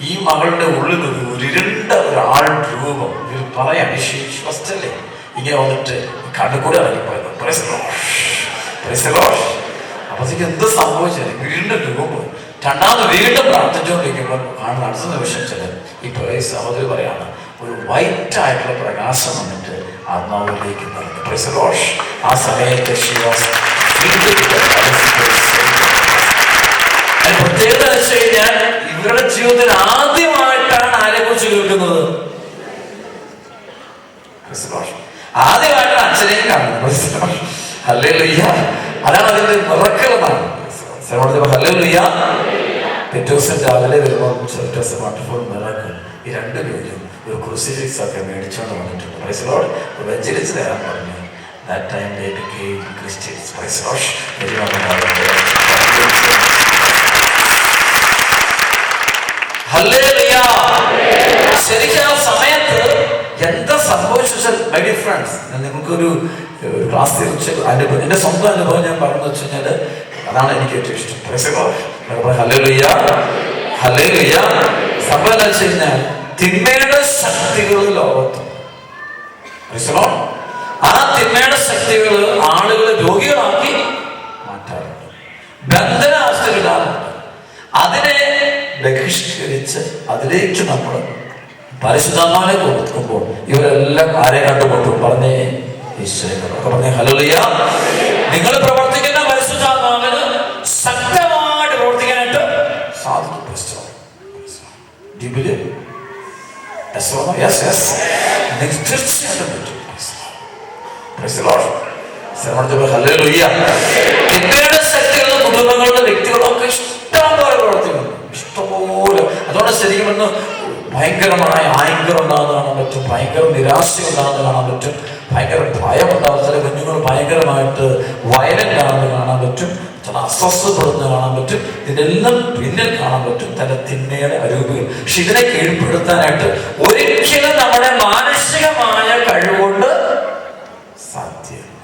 ഈ മകളുടെ ഉള്ളിൽ ഒരു ഇരുണ്ട ഒരാൾ രൂപം പറയാം വിശ്വസ്തല്ലേ ഇങ്ങനെ വന്നിട്ട് കണ്ണുകൂടെ ഇറങ്ങിപ്പോയത്. അപ്പത്തേക്ക് എന്ത് സംഭവിച്ചാലും വീണ്ടും രൂപം പോയി. രണ്ടാമത് വീണ്ടും പ്രാർത്ഥിച്ചുകൊണ്ടിരിക്കുമ്പോൾ കാണുന്ന അടുത്ത നിമിഷം ചില ഇപ്പൊ ഈ സഹോദരി പറയാണ് ഒരു വൈറ്റ് ആയിട്ടുള്ള പ്രകാശം വന്നിട്ട് ആത്മാവിലേക്ക് നടന്നു. ആ സമയത്ത് പ്രത്യേകത വെച്ച് കഴിഞ്ഞാൽ ഇവരുടെ ജീവിതത്തിൽ ആദ്യമായിട്ടാണ് ആരെ കുറിച്ച് കേൾക്കുന്നത്, ആദ്യമായിട്ടാണ് അച്ഛനെയും കാണുന്നത്. ഹല്ലേലൂയ. അതാണ് അതിന്റെ മിറക്കിളെന്നാണ്. ഹല്ലേലൂയ. പിറ്റേ ദിവസം രാവിലെ വരുമ്പോൾ വണ്ടർഫുൾ മിറക്കിൾ. ഈ രണ്ടുപേരും ഒരു ക്രൂസിഫിക്സ് ഒക്കെ മേടിച്ചോണ്ട് വന്നിട്ടുണ്ട്. Praise Lord. വെഞ്ചരിച്ച് തരാൻ പറഞ്ഞു. That time they became Christians. Praise the Lord. Hallelujah. ശരിക്കും ആ സമയത്ത് എന്താ സംഭവിച്ചാൽ മൈ ഡിയർ ഫ്രണ്ട്സ്, നിങ്ങൾക്കൊരു ക്ലാസ് തിരിച്ച് അനുഭവം, എൻ്റെ സ്വന്തം അനുഭവം ഞാൻ പറഞ്ഞു വെച്ച് കഴിഞ്ഞാൽ അതാണ് എനിക്ക് ഏറ്റവും ഇഷ്ടം. Price the Lord. Hallelujah. Hallelujah. സംഭവം എന്താ വെച്ച് കഴിഞ്ഞാൽ തിന്മയുടെ ശക്തികൾ ലോകത്ത്, പ്രൈസ് ദി ലോർഡ്, ആ തിന്മയുടെ ശക്തികൾ ആളുകളെ രോഗികളാക്കി മാറ്റാറുണ്ട്, ബന്ധനാവസ്ഥയിലാറുണ്ട്. അതിനെ ബഹിഷ്കരിച്ച് അതിലേക്ക് നമ്മൾ പരിശുദ്ധാത്മാവിനെ കൊടുക്കുമ്പോൾ ഇവരെല്ലാം ആരെ കണ്ടുകൊണ്ടു പറഞ്ഞേ ഈശ്വരനൊക്കെ പറഞ്ഞേ ഹല്ലേലൂയ. നിങ്ങൾ പ്രവർത്തിക്കുന്ന പരിശുദ്ധാത്മാവിന് ശക്തമായിട്ട് പ്രവർത്തിക്കാനായിട്ട് സാധിക്കും. തീർച്ചയായിട്ടും പറ്റും. തിന്മയുടെ ശക്തികളും കുടുംബങ്ങളുടെ വ്യക്തികളൊക്കെ ഇഷ്ടംപോലെ പ്രവർത്തിക്കുന്നു, ഇഷ്ടംപോലെ. അതുകൊണ്ട് ശരിക്കും ഒന്ന് ഭയങ്കരമായ ആങ്കർ ഉണ്ടാകുന്ന കാണാൻ പറ്റും, ഭയങ്കര നിരാശ ഉണ്ടാകുന്ന കാണാൻ പറ്റും, ഭയങ്കര ഭയം ഉണ്ടാകുന്ന ചില കുഞ്ഞുങ്ങൾ ഭയങ്കരമായിട്ട് വയലന്റ് ആണെന്ന് കാണാൻ പറ്റും, ചില അസ്വസ്ഥപ്പെടുന്ന കാണാൻ പറ്റും. ഇതിനെല്ലാം പിന്നിൽ കാണാൻ പറ്റും തന്റെ തിന്മയുടെ അരൂപികൾ. പക്ഷെ ഇതിനെ കീഴ്പ്പെടുത്താനായിട്ട് ഒരിക്കലും നമ്മുടെ മാനസികമായ കഴിവുകൊണ്ട് സാധ്യമല്ല.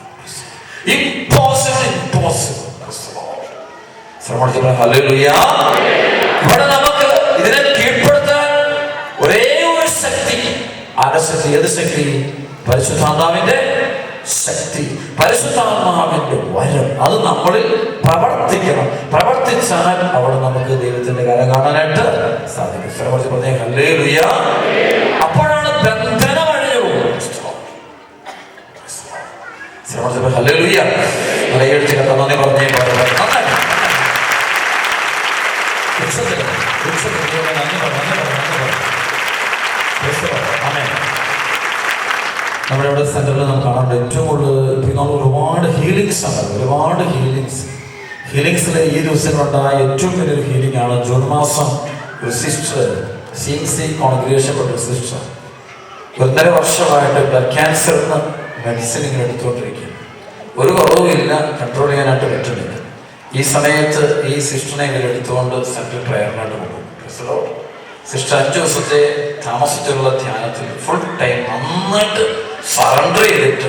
ഇവിടെ നമുക്ക് ഇതിനെ കീഴ്പ്പെടുത്താൻ ഒരേ ഒരു ശക്തി. ആരുടെ ശക്തി? ഏത് ശക്തി? പരിശുദ്ധാത്മാവിന്റെ ശക്തി, പരിശുദ്ധാത്മാവിന്റെ വരം. അത് നമ്മളിൽ പ്രവർത്തിക്കണം. പ്രവർത്തിച്ചാൽ അവിടെ നമുക്ക് ദൈവത്തിന്റെ കരം കാണാനായിട്ട് സാധിക്കും. ഹല്ലേലൂയ. അപ്പോഴാണ് ബന്ധനം അഴിഞ്ഞു പോകുന്നത്. ഹല്ലേലൂയ. കൈയടിച്ച് കർത്താവിന് നന്ദി പറഞ്ഞേ. നമ്മുടെ ഇവിടെ സെന്ററിൽ നമുക്ക് കാണാറുണ്ട് ഏറ്റവും കൂടുതൽ ഒരുപാട് ഹീലിങ്സ് ആണ്. ഒരുപാട് ഹീലിങ്സിൽ ഈ ദിവസങ്ങളുണ്ടായ ഏറ്റവും വലിയൊരു ഹീലിംഗ് ആണ് ജൂൺ മാസം ഒരു സിസ്റ്റർ CMC കോൺഗ്രിഗേഷൻപ്പെട്ട ഒരു സിസ്റ്റർ 1.5 വർഷമായിട്ട് ബ്ലഡ് ക്യാൻസറിന് മെഡിസിൻ ഇങ്ങനെ എടുത്തുകൊണ്ടിരിക്കുക. ഒരു കുറവുമില്ല, കൺട്രോൾ ചെയ്യാനായിട്ട് പറ്റുന്നില്ല. ഈ സമയത്ത് ഈ സിസ്റ്ററിനെ ഇങ്ങനെ എടുത്തുകൊണ്ട് സെൻട്രൽ പ്രയറിനായിട്ട് പോകും. സിസ്റ്റർ 5 ദിവസത്തെ താമസിച്ചുള്ള ധ്യാനത്തിൽ ഫുൾ ടൈം നന്നായിട്ട് സറണ്ടർ ചെയ്തിട്ട്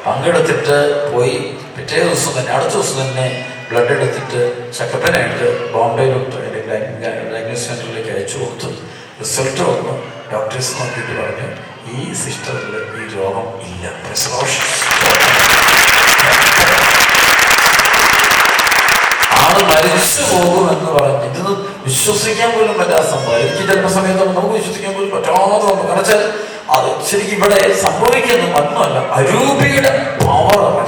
പങ്കെടുത്തിട്ട് പോയി. പിറ്റേ ദിവസം തന്നെ അടുത്ത ദിവസം തന്നെ ബ്ലഡ് എടുത്തിട്ട് ചെക്കപ്പിനായിട്ട് ബോംബെയിലോട്ട് എൻ്റെ ഡയഗ്നോസ് സെൻറ്ററിലേക്ക് അയച്ചു കൊടുത്തു. റിസൾട്ട് വന്നു. ഡോക്ടേഴ്സ് നോക്കിയിട്ട് പറഞ്ഞു ഈ സിസ്റ്ററിൽ ഈ രോഗം ഇല്ല. ആള് മരിച്ചു പോകുമെന്ന് പറഞ്ഞ് ഇതൊന്നും വിശ്വസിക്കാൻ പോലും പറ്റാത്ത സംഭവം. എനിക്ക് ചില സമയത്ത് നമുക്ക് വിശ്വസിക്കാൻ പോലും പറ്റാതെ വന്നു. കാരണം വെച്ചാൽ അത് ശരിക്കും ഇവിടെ സംഭവിക്കുന്ന ഒന്നുമല്ല, അരൂപിയുടെ പവറാണ്.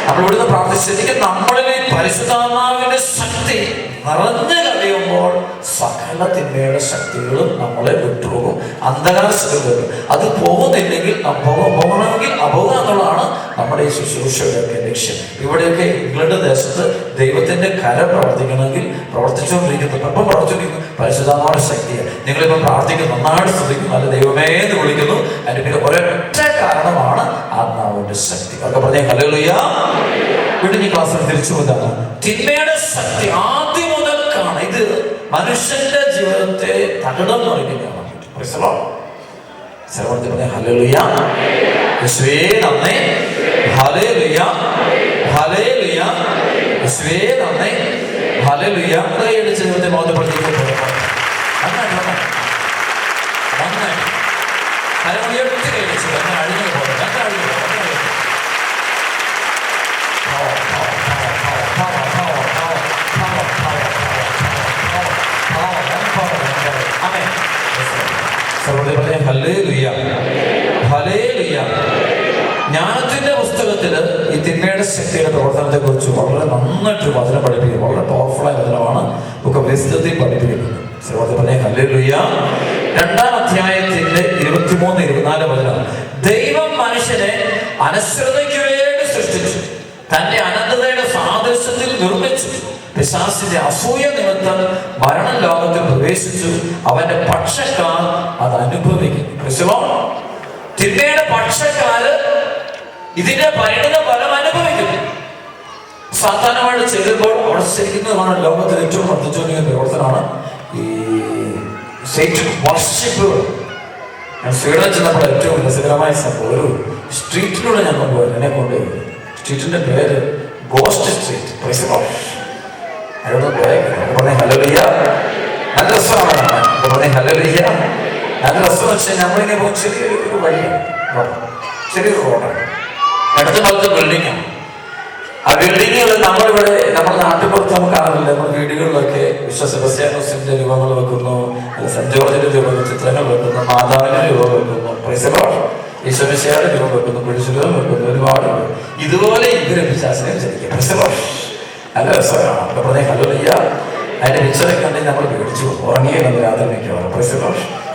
നമ്മൾ ഇവിടുന്ന് പ്രാർത്ഥിച്ചിരിക്കും നമ്മളിലെ പരിശുദ്ധാത്മാവിന്റെ ശക്തി നിറഞ്ഞു കഴിയുമ്പോൾ സകല തിന്മയുടെ ശക്തികളും നമ്മളെ വിട്ടുപോകും. അന്ധകാരത്തിൽ അത് പോകുന്നില്ലെങ്കിൽ പോകണമെങ്കിൽ അപോക എന്നുള്ളതാണ് നമ്മുടെ ഈ ശുശ്രൂഷയുടെയൊക്കെ ലക്ഷ്യം. ഇവിടെയൊക്കെ ഇംഗ്ലണ്ട് ദേശത്ത് ദൈവത്തിന്റെ കര പ്രവർത്തിക്കണമെങ്കിൽ പ്രവർത്തിച്ചുകൊണ്ടിരിക്കുന്നു. ഇപ്പം പ്രവർത്തിക്കുന്നു പരിശുദ്ധാത്മാവിന്റെ ശക്തിയാണ്. നിങ്ങളിപ്പം പ്രാർത്ഥിക്കുന്നു, നന്നായിട്ട് ശ്രദ്ധിക്കുന്നു, നല്ല ദൈവമേ എന്ന് വിളിക്കുന്നു. അതിന് പിന്നെ ഒരൊറ്റ കാരണമാണ് ആത്മാവിന്റെ ശക്തി. അതൊക്കെ പറഞ്ഞേ ഹല്ലേലൂയ. വീണ്ടും ഈ ക്ലാസ്സിൽ തിരിച്ചു പോയതാണ് തിന്മയുടെ ശക്തി ആദ്യം മുതൽക്കാണ്. ഇത് മനുഷ്യന്റെ ജീവിതത്തെ തകിടം മറിക്കുന്നതാണ്. ഹല്ലേലൂയ. യേശുവേ നന്ദി. ഹല്ലേലൂയ. ഹല്ലേലൂയ. യേശുവേ നന്ദി. ഹല്ലേലൂയ. കൈയടിച്ച് ജീവിതത്തെ ബോധപ്പെടുത്തിയിട്ട് അരമണിയെടുത്ത് കഴിച്ചു അഴിഞ്ഞു പോകും. ജ്ഞാനത്തിന്റെ പുസ്തകത്തില് ഈ തിന്മയുടെ ശക്തിയുടെ പ്രവർത്തനത്തെ കുറിച്ച് വളരെ നന്നായിട്ട് വചനം പഠിപ്പിക്കുന്നത് വളരെ പവർഫുള്ളായ വചനമാണ്. ഒക്കെ വിശുദ്ധത്തിൽ പഠിപ്പിക്കുന്നത്. ഹല്ലേലൂയ. 2-ാം അധ്യായത്തിന്റെ 23-24 വചനം. ദൈവം മനുഷ്യനെ അനശ്വരതയ്ക്ക് വേണ്ടി സൃഷ്ടിച്ചു, തന്റെ അനന്തതയുടെ സാദൃശ്യത്തിൽ നിർമ്മിച്ചു. പിശാചിന്റെ അസൂയ നിമിത്തം മരണ ലോകത്തിൽ പ്രവേശിച്ചു. അവന്റെ പക്ഷക്കാർ അത് അനുഭവിക്കുന്നു. തിന്മയുടെ പക്ഷക്കാര് ഇതിന്റെ പരിണിത ഫലം അനുഭവിക്കുന്നു. സാധാരണമായിട്ട് ചെയ്യുമ്പോൾ അവിടെ ശരിക്കുന്നതാണ് ലോകത്തിൽ ഏറ്റവും വർദ്ധിച്ചുകൊണ്ടിരിക്കുന്ന പ്രവർത്തനമാണ് ഈ വർഷിപ്പുകൾ. ഞാൻ സ്വീഡനിൽ ചെന്നപ്പോൾ ഏറ്റവും രസകരമായ സംഭവം, ഒരു സ്ട്രീറ്റിലൂടെ ഞാൻ കൊണ്ടുപോയി. എന്നെ കൊണ്ടുപോയി. സ്ട്രീറ്റിന്റെ പേര് ഗോസ്റ്റ് സ്ട്രീറ്റ്. ഹല്ലേലൂയ. നല്ല രസമാണ്. ഹല്ലേലൂയ. നല്ല രസം വെച്ചാൽ നമ്മളിങ്ങനെ പോകും. ചെറിയൊരു വഴിയാണ്, ചെറിയൊരു റോഡാണ്. അടുത്ത കാലത്ത് ബിൽഡിങ്ങാണ്. ആ ബിൽഡിങ്ങുകൾ നമ്മളിവിടെ നമ്മുടെ നാട്ടുപുറത്ത് നമുക്ക് കാണുന്നില്ല. നമ്മുടെ വീടുകളിലൊക്കെ വിശ്വ സെബസ്ത്യാനോസിന്റെ രൂപങ്ങൾ വെക്കുന്നു, സെന്റ് ജോർജിന്റെ രൂപങ്ങൾ ചിത്രങ്ങൾ വെക്കുന്നു, മാതാവിന്റെ രൂപം വെക്കുന്നു, ഈശ്വരശയുടെ രൂപം വെക്കുന്നു, കുരിശുരൂപം വെക്കുന്നു, ഒരുപാട്. ഇതുപോലെ ഇവരെ വിശ്വാസനെ വിചാരിക്കും. നല്ല രസമാണ്. അവിടെ പറഞ്ഞ ഹല്ലേലൂയ. അതിന്റെ പിക്ചറെ കണ്ടി നമ്മൾ പേടിച്ചു ഉറങ്ങിയ രാത്രി മിക്കവാറും.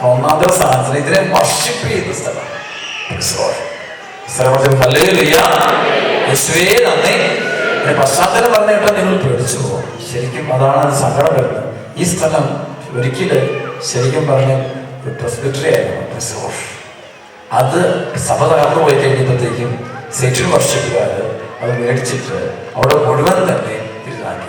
ഒന്നാമത്തെ സ്ഥാനത്തിന് ഇതിനെ വർഷിപ്പ് ചെയ്യുന്ന സ്ഥലം. ഹല്ലേലൂയ. യേശുവേ നന്ദി. പശ്ചാത്തലം പറഞ്ഞിട്ട് നിങ്ങൾ പേടിച്ചു പോകും. ശരിക്കും അതാണ് സങ്കടം വരുന്നത്. ഈ സ്ഥലം ഒരിക്കലും ശരിക്കും പറഞ്ഞ പ്രസ്ബിറ്ററി ആയിരുന്നു. അത് സഭ തകർന്നു പോയി കഴിഞ്ഞപ്പോഴത്തേക്കും സെക്ഷൻ വർഷിപ്പുകാര് അത് മേടിച്ചിട്ട് അവിടെ മുഴുവൻ തന്നെ ഇരുന്നാക്കി.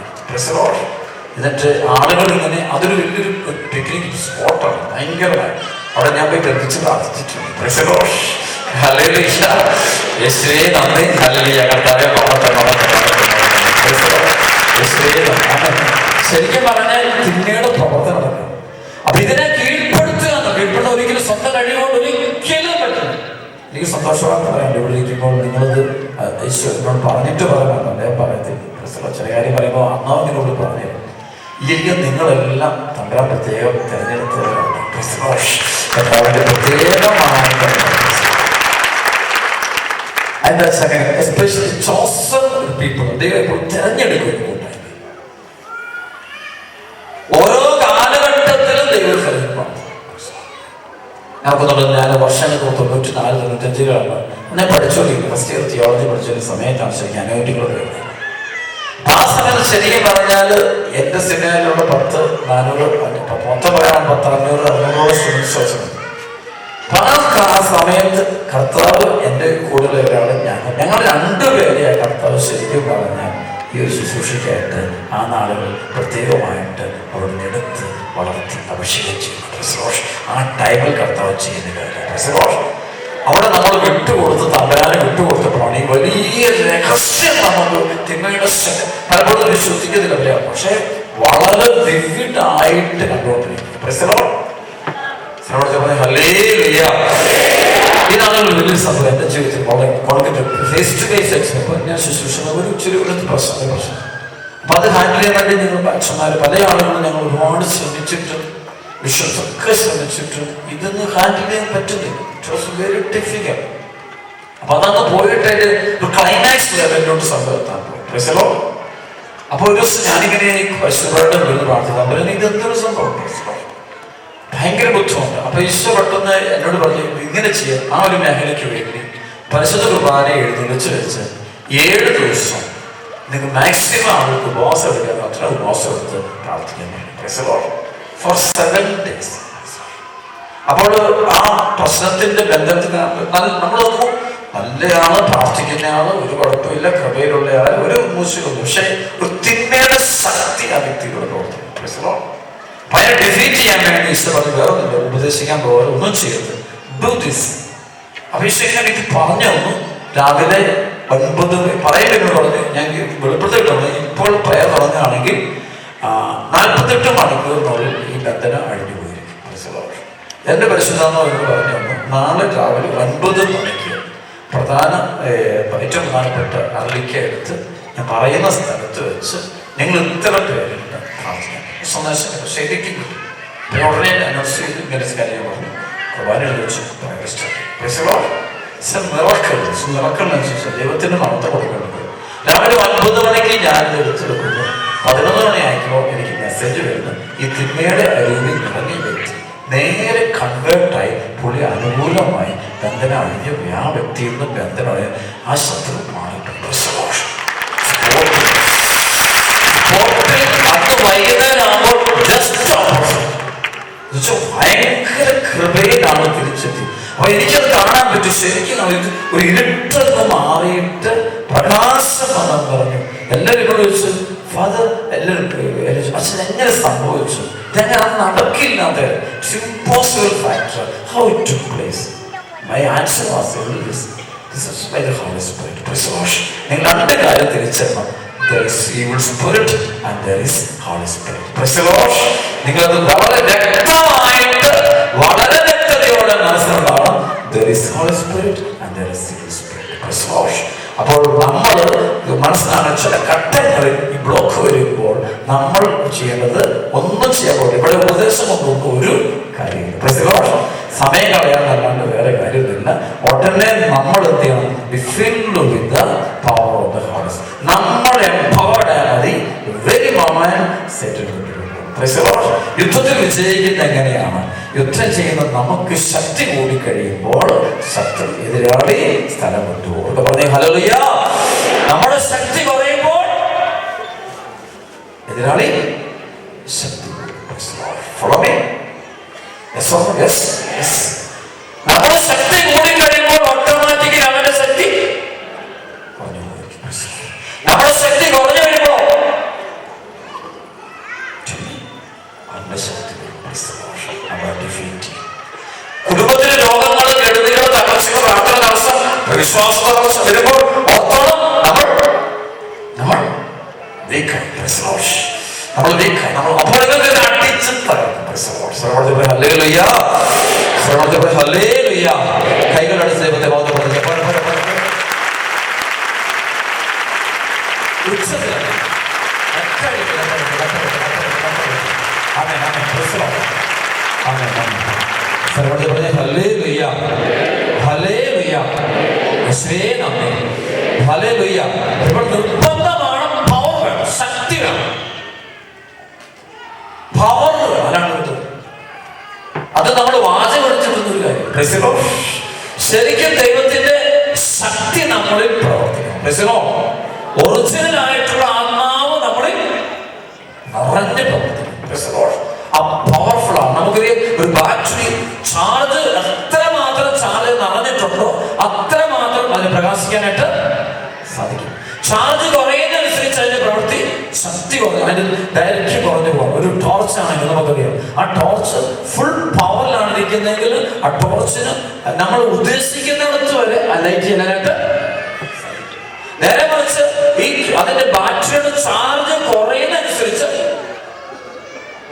എന്നിട്ട് ആളുകൾ ഇങ്ങനെ അതൊരു വലിയൊരു പിക്നിക് സ്പോട്ടാണ്. ഭയങ്കരമായി അവിടെ ഞാൻ പോയി പ്രത്യേകിച്ച് പ്രാർത്ഥിച്ചിട്ടുണ്ട്. യേശുവേ നന്ദി. ഹല്ലേലൂയ. കർത്താവേ ശരിക്കും പറഞ്ഞാൽ തിന്മയുടെ പ്രവർത്തനം നടക്കും. അപ്പൊ ഇതിനെ കീഴ്പ്പെടുത്തുക. കീഴ്പ്പെടുന്ന ഒരിക്കലും സ്വന്തം കഴിവുകൊണ്ട് ഒരിക്കലും പറ്റില്ല. എനിക്ക് സന്തോഷമാണ് പറയാൻ ഇവിടെ ഇരിക്കുമ്പോൾ നിങ്ങളത് ഈശ്വരനോട് പറഞ്ഞിട്ട് പറയണം. അദ്ദേഹം പറയത്തില്ല. ചില കാര്യം പറയുമ്പോൾ അന്നാവിനോട് പറഞ്ഞു ഇല്ലെങ്കിൽ നിങ്ങളെല്ലാം തമ്പുരാൻ പ്രത്യേകം തിരഞ്ഞെടുത്തവരാണ്. പ്രത്യേകമായ അതിന്റെ സെക്കൻഡ് എസ്പെഷ്യലി ചോസൺ പീപ്പിൾ, ദൈവം ഇപ്പോൾ തിരഞ്ഞെടുക്കുന്ന കൂട്ടായ്മ. ഓരോ കാലഘട്ടത്തിലും ദൈവം തിരഞ്ഞെടുപ്പാണ്. ഞാൻ വർഷങ്ങൾക്ക് 94-95 എന്നെ പഠിച്ചോണ്ടിരിക്കുന്നു. ഫസ്റ്റ് ഇയർ തിയോളജി പഠിച്ചൊരു സമയത്താണ് ശരിക്കും അനോയിറ്റികളോട് വരുന്നത്. ആ സമയത്ത് ശരിക്കും പറഞ്ഞാൽ എൻ്റെ സിനിമയിലുള്ള 1000-500 സ്റ്റുഡൻസ്. ആ സമയത്ത് കർത്താവ് എൻ്റെ കൂടുതൽ ഒരാളെ ഞങ്ങൾ രണ്ടുപേരെയാ കർത്താവ് ശരിക്കും പറഞ്ഞാൽ ഈ ഒരു ശുശ്രൂഷയ്ക്കായിട്ട് ആ നാളുകൾ പ്രത്യേകമായിട്ട് അവിടെ എടുത്ത് വളർത്തി അഭിഷേകം ചെയ്യുന്നു. ആ ടൈമിൽ കർത്താവ് ചെയ്യുന്ന കാര്യം അവിടെ നമ്മൾ വിട്ടുകൊടുത്ത് തമ്പരാനെ വിട്ടുകൊടുത്തപ്പോഴാണ് ഈ വലിയ രഹസ്യം നമുക്ക് തിന്മയുടെ പലപ്പോഴും വിശ്വസിക്കുന്നില്ല വരിക. പക്ഷെ വളരെ വിവിഡായിട്ട് കണ്ടുകൊണ്ടിരിക്കും. ഇതാണ് വലിയ സംഭവം. എൻ്റെ ജീവിതത്തിൽ വളരെ ഫേസ് ടു ഫേസ് എക്സ്പെക്ട് ഞാൻ ശുശ്രൂഷ ഒരു ഇച്ചിരി പ്രശ്നം. അപ്പൊ അത് ഹാൻഡിൽ ചെയ്യാൻ വേണ്ടി നിങ്ങൾ അച്ഛന്മാർ പല ആളുകളും ഞങ്ങൾ ഒരുപാട് ശ്രമിച്ചിട്ട് വിശ്വസൊക്കെ ശ്രമിച്ചിട്ട് ഇതൊന്നും ഹാൻഡിൽ ചെയ്യാൻ പറ്റുന്നില്ല. It was very difficult. അപ്പൊ അതങ്ങ് പോയിട്ട് ഒരു ക്ലൈമാക്സ് ലെവലിലോട്ട് സംഭവത്താൻ പോയി. അപ്പൊ ഒരു ദിവസം ഞാനിങ്ങനെ പരിശുദ്ധമായിട്ട് വരുന്ന പ്രാർത്ഥന ഇതെന്തൊരു സംഭവം, ഭയങ്കര ബുദ്ധിമുട്ട്. അപ്പൊ ഈശോ പെട്ടെന്ന് എന്നോട് പറഞ്ഞു ഇങ്ങനെ ചെയ്യാം. ആ ഒരു മേഖലയ്ക്ക് വേണ്ടി പരിശുദ്ധ കുർബാനയെ എഴുന്നള്ളിച്ച് വെച്ച് 7 ദിവസം നിങ്ങൾ മാക്സിമം ആൾക്ക് ബോസ് എടുക്കാൻ അത്ര ബോസ് എടുത്ത് പ്രാർത്ഥിക്കാൻ വേണ്ടി ഫോർ 7 days. അപ്പോൾ ആ പ്രശ്നത്തിന്റെ ബന്ധത്തിനാണ് നമ്മളൊന്നും നല്ലയാള്, പ്രാർത്ഥിക്കുന്നയാള്, ഒരു കുഴപ്പമില്ല, കൃപയിലുള്ള ആൾ, ഒരു മൂശിയൊന്നും. പക്ഷെ ഒരു തിന്മയുടെ ശക്തി ആ വ്യക്തിയുടെ പ്രവർത്തനം. അതിനെ ഡിഫീറ്റ് ചെയ്യാൻ വേണ്ടി ഈശോ പറഞ്ഞു വേറെ ഒന്നുമില്ല, ഉപദേശിക്കാൻ പോകാതെ ഒന്നും ചെയ്യരുത്, ഡു ദിസ്. അപ്പൊ ഈശോ എനിക്ക് പറഞ്ഞു തന്നു. രാവിലെ 9 പറയുമ്പോൾ പറഞ്ഞു ഞാൻ വെളിപ്പെടുത്തിയിട്ടുണ്ട്. ഇപ്പോൾ പ്രയർ തുടങ്ങുകയാണെങ്കിൽ 48 മണിക്കൂറിനുള്ളിൽ ഈ ബന്ധന അഴിഞ്ഞു പോയിരിക്കും. എന്റെ പരിശുദ്ധാത്മ എന്ന് പറഞ്ഞു തന്നു. നാളെ രാവിലെ 9 മണിക്ക് ഏറ്റവും പ്രധാനപ്പെട്ട അറിയിക്ക എടുത്ത് ഞാൻ പറയുന്ന സ്ഥലത്ത് വെച്ച് നിങ്ങൾ ഇത്ര പേരുണ്ട് പ്രാർത്ഥിക്കാൻ സന്ദേശം ശരിക്കും കിട്ടും. ഉടനെ അനൗൺസ് ചെയ്ത് ഇങ്ങനെ കാര്യം പറഞ്ഞു കുർബാനയിൽ വെച്ച് മിറക്കലിനനുസരിച്ച് ദൈവത്തിന് മഹത്വം കൊടുക്കേണ്ടത്. രാവിലെ 9 മണിക്ക് ഞാൻ എടുത്തെടുക്കുന്നു. 11 മണിയായപ്പോൾ എനിക്ക് മെസ്സേജ് വരുന്നു. ഈ തിന്മയുടെ അരുവിൽ ഇറങ്ങി വ്യക്തി നേരെ കൺവേർട്ടായി പുള്ളി അനുകൂലമായി ബന്ധന അഴിഞ്ഞ് ആ വ്യക്തിയിൽ നിന്ന് ബന്ധനമായ ആ ശത്രു മാറിയിട്ടുണ്ട്. അന്ന് വൈകുന്നേരമാകുമ്പോൾ ഭയങ്കര കൃപയിലാണ് തിരിച്ചെത്തി. അപ്പൊ എനിക്കത് കാണാൻ പറ്റും. ശരിക്കും ഒരു ഇരുട്ടെന്ന് മാറിയിട്ട് പ്രകാശം വന്നെന്ന് പറഞ്ഞു. എല്ലാവരും ഇവിടെ വെച്ച് ഫാദർ എല്ലാവരും അച്ഛൻ എങ്ങനെ സംഭവിച്ചു, ഇതെങ്ങനെ നടക്കില്ലാത്ത impossible factor, how it took place. My answer was this is by the Holy Spirit. നിങ്ങൾ 2 കാര്യം തിരിച്ചറിയണം. There is evil spirit and there is Holy Spirit. Praise the Lord. നിങ്ങളത് വളരെ വ്യക്തമായിട്ട് വളരെ വ്യക്തതയോടെ മനസ്സിലാക്കണം. There is Holy Spirit and there is evil spirit. Praise the Lord. അപ്പോൾ നമ്മൾ മനസ്സിലാക്കാൻ ചില ഘട്ടങ്ങളിൽ ഈ ബ്ലോക്ക് വരുമ്പോൾ നമ്മൾ ചെയ്യേണ്ടത് ഒന്നും ചെയ്യാൻ പോകില്ല. ഇവിടെ ഉപദേശം കൊണ്ടൊന്നും ഒരു കാര്യമില്ല. Praise the Lord. സമയം കളയാനല്ലാണ്ട് വേറെ കാര്യമില്ല. ഉടനെ നമ്മൾ എന്ത് ചെയ്യണം? Be filled with the power of the Holy Spirit. നമ്മൾ empowered ആയാൽ മതി. Very moment settled. Praise the Lord. യുദ്ധത്തിൽ വിജയിക്കുന്നത് എങ്ങനെയാണ്? യുദ്ധം ചെയ്യുന്ന നമുക്ക് ശക്തി കൂടി കഴിയുമ്പോൾ ശത്രു എതിരാളി സ്ഥലം വിട്ടു. പറഞ്ഞേ ഹല്ലേലൂയ. നമ്മുടെ ശക്തി കുറയുമ്പോൾ എതിരാളി ശക്തി. Follow me. Yes or no? Yes. Yes. നമ്മുടെ ശക്തി കൂടി കഴിയുമ്പോൾ ഓട്ടോമാറ്റിക്കലി അവന്റെ ശക്തി കുറഞ്ഞു പോയിരിക്കും. നമ്മുടെ ശക്തി കുറഞ്ഞു കഴിയുമ്പോൾ അവന്റെ ശക്തി കുടുംബത്തിലെ രോഗങ്ങൾ, കെടുതികൾ, തകർച്ചകൾ, പ്രാർത്ഥന തടസ്സം, വിശ്വാസ തടസ്സം വരുമ്പോൾ ഓർത്തോളം നമ്മൾ വീക്കായി. നമ്മൾ വീക്കായി. നമ്മൾ അപ്പോൾ അടിച്ച് കൈകളടിച്ച് ദൈവത്തെ ബോധപ്പെടുത്തി യേശുവേ നന്ദി. ഹല്ലേലൂയ. ഇപ്പോൾ നിർബന്ധമാണ്, പവർ വേണം, ശക്തി വേണം, പവർ വേണം. അതാണ് അത് നമ്മൾ വാചകം എടുത്തിട്ടൊരു കാര്യം. ശരിക്കും ദൈവത്തിന്റെ ശക്തി നമ്മളിൽ പ്രവർത്തിക്കണം. ഒറിജിനൽ ആയിട്ടുള്ള ആത്മാവ് നമ്മളിൽ നിറഞ്ഞ് പ്രവർത്തിക്കണം. ആ പവർഫുൾ ആണ്. നമുക്കൊരു ബാറ്ററി ചാർജ് എത്രമാത്രം ചാർജ് നിറഞ്ഞിട്ടുണ്ടോ അത്രമാത്രം അതിന് പ്രകാശിക്കാനായിട്ട് സാധിക്കും. ചാർജ് കുറയുന്നതനുസരിച്ച് അതിന്റെ പ്രവൃത്തി ശക്തി കുറഞ്ഞു, അതിന്റെ ഡയറക്ഷൻ കുറഞ്ഞു പോകും. ഒരു ടോർച്ച് ആണെങ്കിൽ നമുക്കറിയാം, ആ ടോർച്ച് ഫുൾ പവറിലാണ് ഇരിക്കുന്നതെങ്കിൽ ആ ടോർച്ചിന് നമ്മൾ ഉദ്ദേശിക്കുന്നിടത്ത് വരെ ആ ലൈറ്റ് ചെയ്യാനായിട്ട്. നേരെ മറിച്ച് ഈ അതിന്റെ ബാറ്ററിയുടെ ചാർജ് കുറയുന്നതനുസരിച്ച്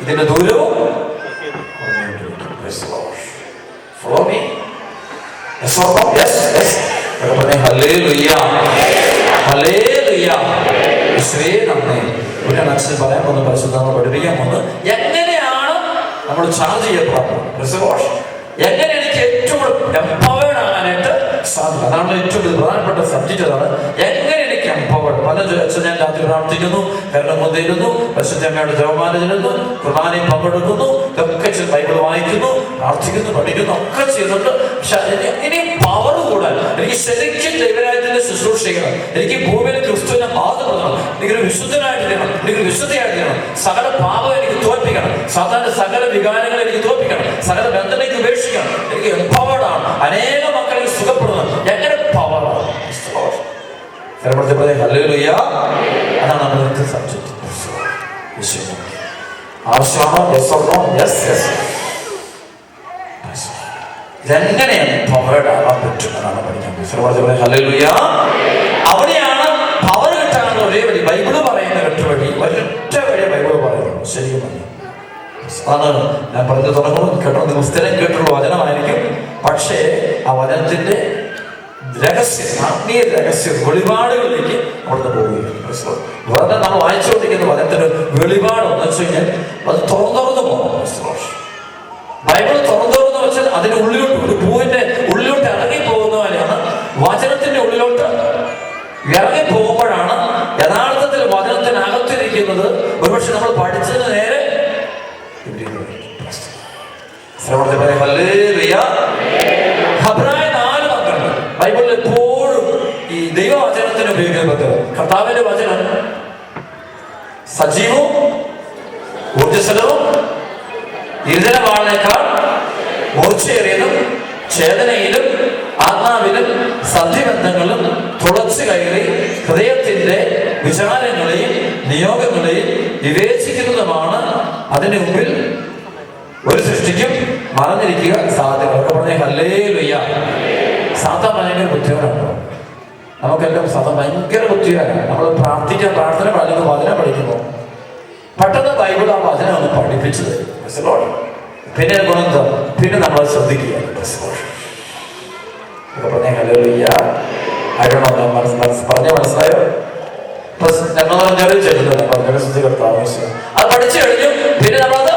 ഇതിന്റെ ദൂരവും അച്ഛൻ പറയാൻ വന്ന് പരിശുദ്ധങ്ങൾ പഠിപ്പിക്കാൻ വന്ന് എങ്ങനെയാണ് നമ്മൾ ചാർജ് ചെയ്യപ്പെടുന്നത്, എങ്ങനെ എനിക്ക് ഏറ്റവും എംപവേർഡ് ആകാനായിട്ട് സാധിക്കും. അതാണ് ഏറ്റവും പ്രധാനപ്പെട്ട സബ്ജക്റ്റ്. അതാണ് എങ്ങനെ എനിക്ക് എംപവേർഡ്. പല അച്ഛൻ ഞാൻ രാത്രി പ്രാർത്ഥിക്കുന്നു, കരുണ മുതലുന്നു, പരിശുദ്ധമ്മയുടെ ജപമാല ചെല്ലുന്നു, കുർബാനയിൽ പങ്കെടുക്കുന്നു, ഇതൊക്കെ ബൈബിൾ വായിക്കുന്നു, പ്രാർത്ഥിക്കുന്നു, പഠിക്കുന്നു, ഒക്കെ ചെയ്യുന്നുണ്ട്. പക്ഷെ ഇനി പവർ കൂടാൻ എനിക്ക് ശരിക്കും ദൈവരാജ്യത്തിന്റെ ശുശ്രൂഷ ചെയ്യണം. എനിക്ക് ഭൂമിയിൽ ക്രിസ്തുവിനെ ബാധപ്പെടണം. എനിക്കൊരു വിശുദ്ധനായിട്ട് ചെയ്യണം, എനിക്കൊരു വിശുദ്ധയായിട്ട് ചെയ്യണം. സകല പാപം എനിക്ക് തോൽപ്പിക്കണം, സാധാരണ സകല വികാരങ്ങൾ എനിക്ക് തോൽപ്പിക്കണം, സകല ബന്ധനയ്ക്ക് ഉപേക്ഷിക്കണം. എനിക്ക് എംപവേർഡ് ആണ്. അനേക മക്കളെ സുഖപ്പെടുന്നത് എങ്ങനെ പവറാണ്. ഹല്ലേലൂയ. അതാണ് നമ്മുടെ സബ്ജക്ട്. ആവശ്യമാണോ? ഇതെങ്ങനെ എംപവേർഡ് ആകാൻ പറ്റും എന്നാണ് പഠിക്കാൻ. ഹല്ലേലൂയ. അവിടെയാണ് പവർ കിട്ടാനുള്ള ഒരേ വഴി. ബൈബിള് പറയുന്ന ഒറ്റ വഴി, ഒരൊറ്റ വഴി ബൈബിള് പറയുന്നു. ശരിക്കും അതാണ് ഞാൻ പറഞ്ഞു തുടങ്ങുന്നു. കേട്ടോ, നിങ്ങൾ സ്ഥിരം കേട്ടുള്ള വചനമായിരിക്കും. പക്ഷേ ആ വചനത്തിന്റെ രഹസ്യം, ആത്മീയ രഹസ്യം, വെളിപാടുകളിലേക്ക് അവിടുന്ന് പോവുകയാണ്. വെറുതെ നമ്മൾ വായിച്ചുകൊണ്ടിരിക്കുന്ന വചനത്തിന് വെളിപാട് എന്ന് വെച്ച് കഴിഞ്ഞാൽ അത് തുറന്നു പോകണം. ബൈബിൾ തുറന്നു വെച്ചാൽ അതിന്റെ ഉള്ളിലോട്ട്, ഒരു പൂവിന്റെ ഉള്ളിലോട്ട് ഇറങ്ങി പോകുന്ന പോലെയാണ് വചനത്തിന്റെ ഉള്ളിലോട്ട് ഇറങ്ങി പോകുമ്പോഴാണ് യഥാർത്ഥത്തിൽ വചനത്തിനകത്തിരിക്കുന്നത്. ഒരുപക്ഷെ നമ്മൾ പഠിച്ചതിന് നേരെ ഹെബ്രായ 4:12 ബൈബിളിൽ എപ്പോഴും ഈ ദൈവവചനത്തിന് ഉപയോഗിക്കുന്നത്. കർത്താവിന്റെ വചനം സജീവവും ഊർജ്ജസ്വലവും ഇരുതലവാളിനേക്കാൾ മൂർച്ചയേറിയതും ചേതനയിലും ആത്മാവിലും സന്ധിബന്ധങ്ങളും തുളച്ചു കയറി ഹൃദയത്തിന്റെ വിചാരങ്ങളെയും നിയോഗങ്ങളെയും വിവേചിക്കുന്നതുമാണ്. അതിന് മുമ്പിൽ ഒരു സൃഷ്ടിക്കും മറഞ്ഞിരിക്കുക സാധ്യത. ഒക്കെ പറഞ്ഞ ഹല്ലേലൂയ. സാധാ ഭയങ്കര ബുദ്ധിമുട്ടാണ്. നമുക്കെല്ലാം സാധാ ഭയങ്കര ബുദ്ധിമുട്ടാണ്. നമ്മൾ പ്രാർത്ഥന പഠിക്കുമ്പോൾ വചനം പഠിക്കുമ്പോൾ പെട്ടെന്ന് ബൈബിൾ ആ വചനം ഒന്ന് പഠിപ്പിച്ചു തരും. പിന്നെ ഗുണം, പിന്നെ നമ്മൾ ശ്രദ്ധിക്കുക. പറഞ്ഞ ഹല്ലേലൂയ. പറഞ്ഞ മനസ്സിലായോ? ഞങ്ങൾ പറഞ്ഞാലും ചെല്ലുന്നത് പറഞ്ഞ ശ്രദ്ധിക്കട്ടെ. അത് പഠിച്ചു കഴിഞ്ഞു. പിന്നെ നമ്മളത്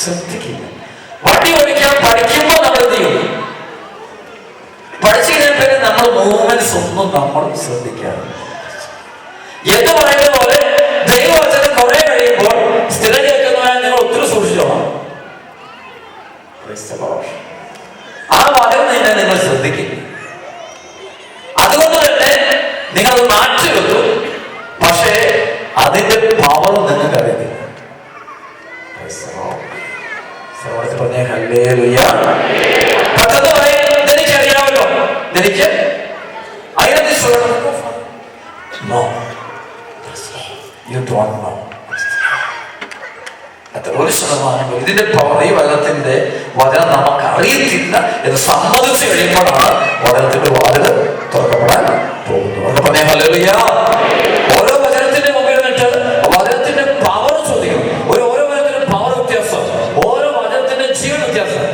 ശ്രദ്ധിക്കില്ല. വണ്ടി ഓടിക്കാൻ പഠിക്കുമ്പോൾ നമ്മൾ എന്ത് ചെയ്യും? പഠിച്ചു കഴിഞ്ഞാൽ പിന്നെ നമ്മൾ മൂവ്മെന്റ്സ് ഒന്നും നമ്മൾ ശ്രദ്ധിക്കാറില്ല. എന്ന് പറയുന്ന പോലെ ദൈവവചനം കുറെ കഴിയുമ്പോൾ സ്ഥിരം കേൾക്കുന്നവരായി നിങ്ങൾ ഒത്തിരി സൂക്ഷിച്ചോളാം. ആ വചനം തന്നെ നിങ്ങൾ ശ്രദ്ധിക്കും. അതുകൊണ്ട് തന്നെ നിങ്ങളത് മാറ്റി വെക്കും. പക്ഷേ അതിന്റെ പവർ നിങ്ങൾക്ക് അറിയത്തില്ല. പറഞ്ഞ ഹല്ലേലൂയ. പെട്ടെന്ന് പറയും, എനിക്കറിയാമല്ലോ, എനിക്ക് No. You don't know. ഒരു ശതമാനം ഇതിന്റെ പവർ, ഈ വചനത്തിന്റെ വചനം നമുക്ക് അറിയത്തില്ല എന്ന് സമ്മതിച്ചു കഴിയുമ്പോഴാണ് വചനത്തിന്റെ വാതിൽ തുറക്കപ്പെടാൻ പോകുന്നത്. പറഞ്ഞ ഹല്ലേലൂയ. ഓരോ വചനത്തിന്റെ മുമ്പിൽ നിന്നിട്ട് വചനത്തിന്റെ പവർ ചോദിക്കണം. ഓരോ വചനത്തിന്റെ പവർ വ്യത്യാസം, ഓരോ വചനത്തിന്റെ ജീവൻ വ്യത്യാസം.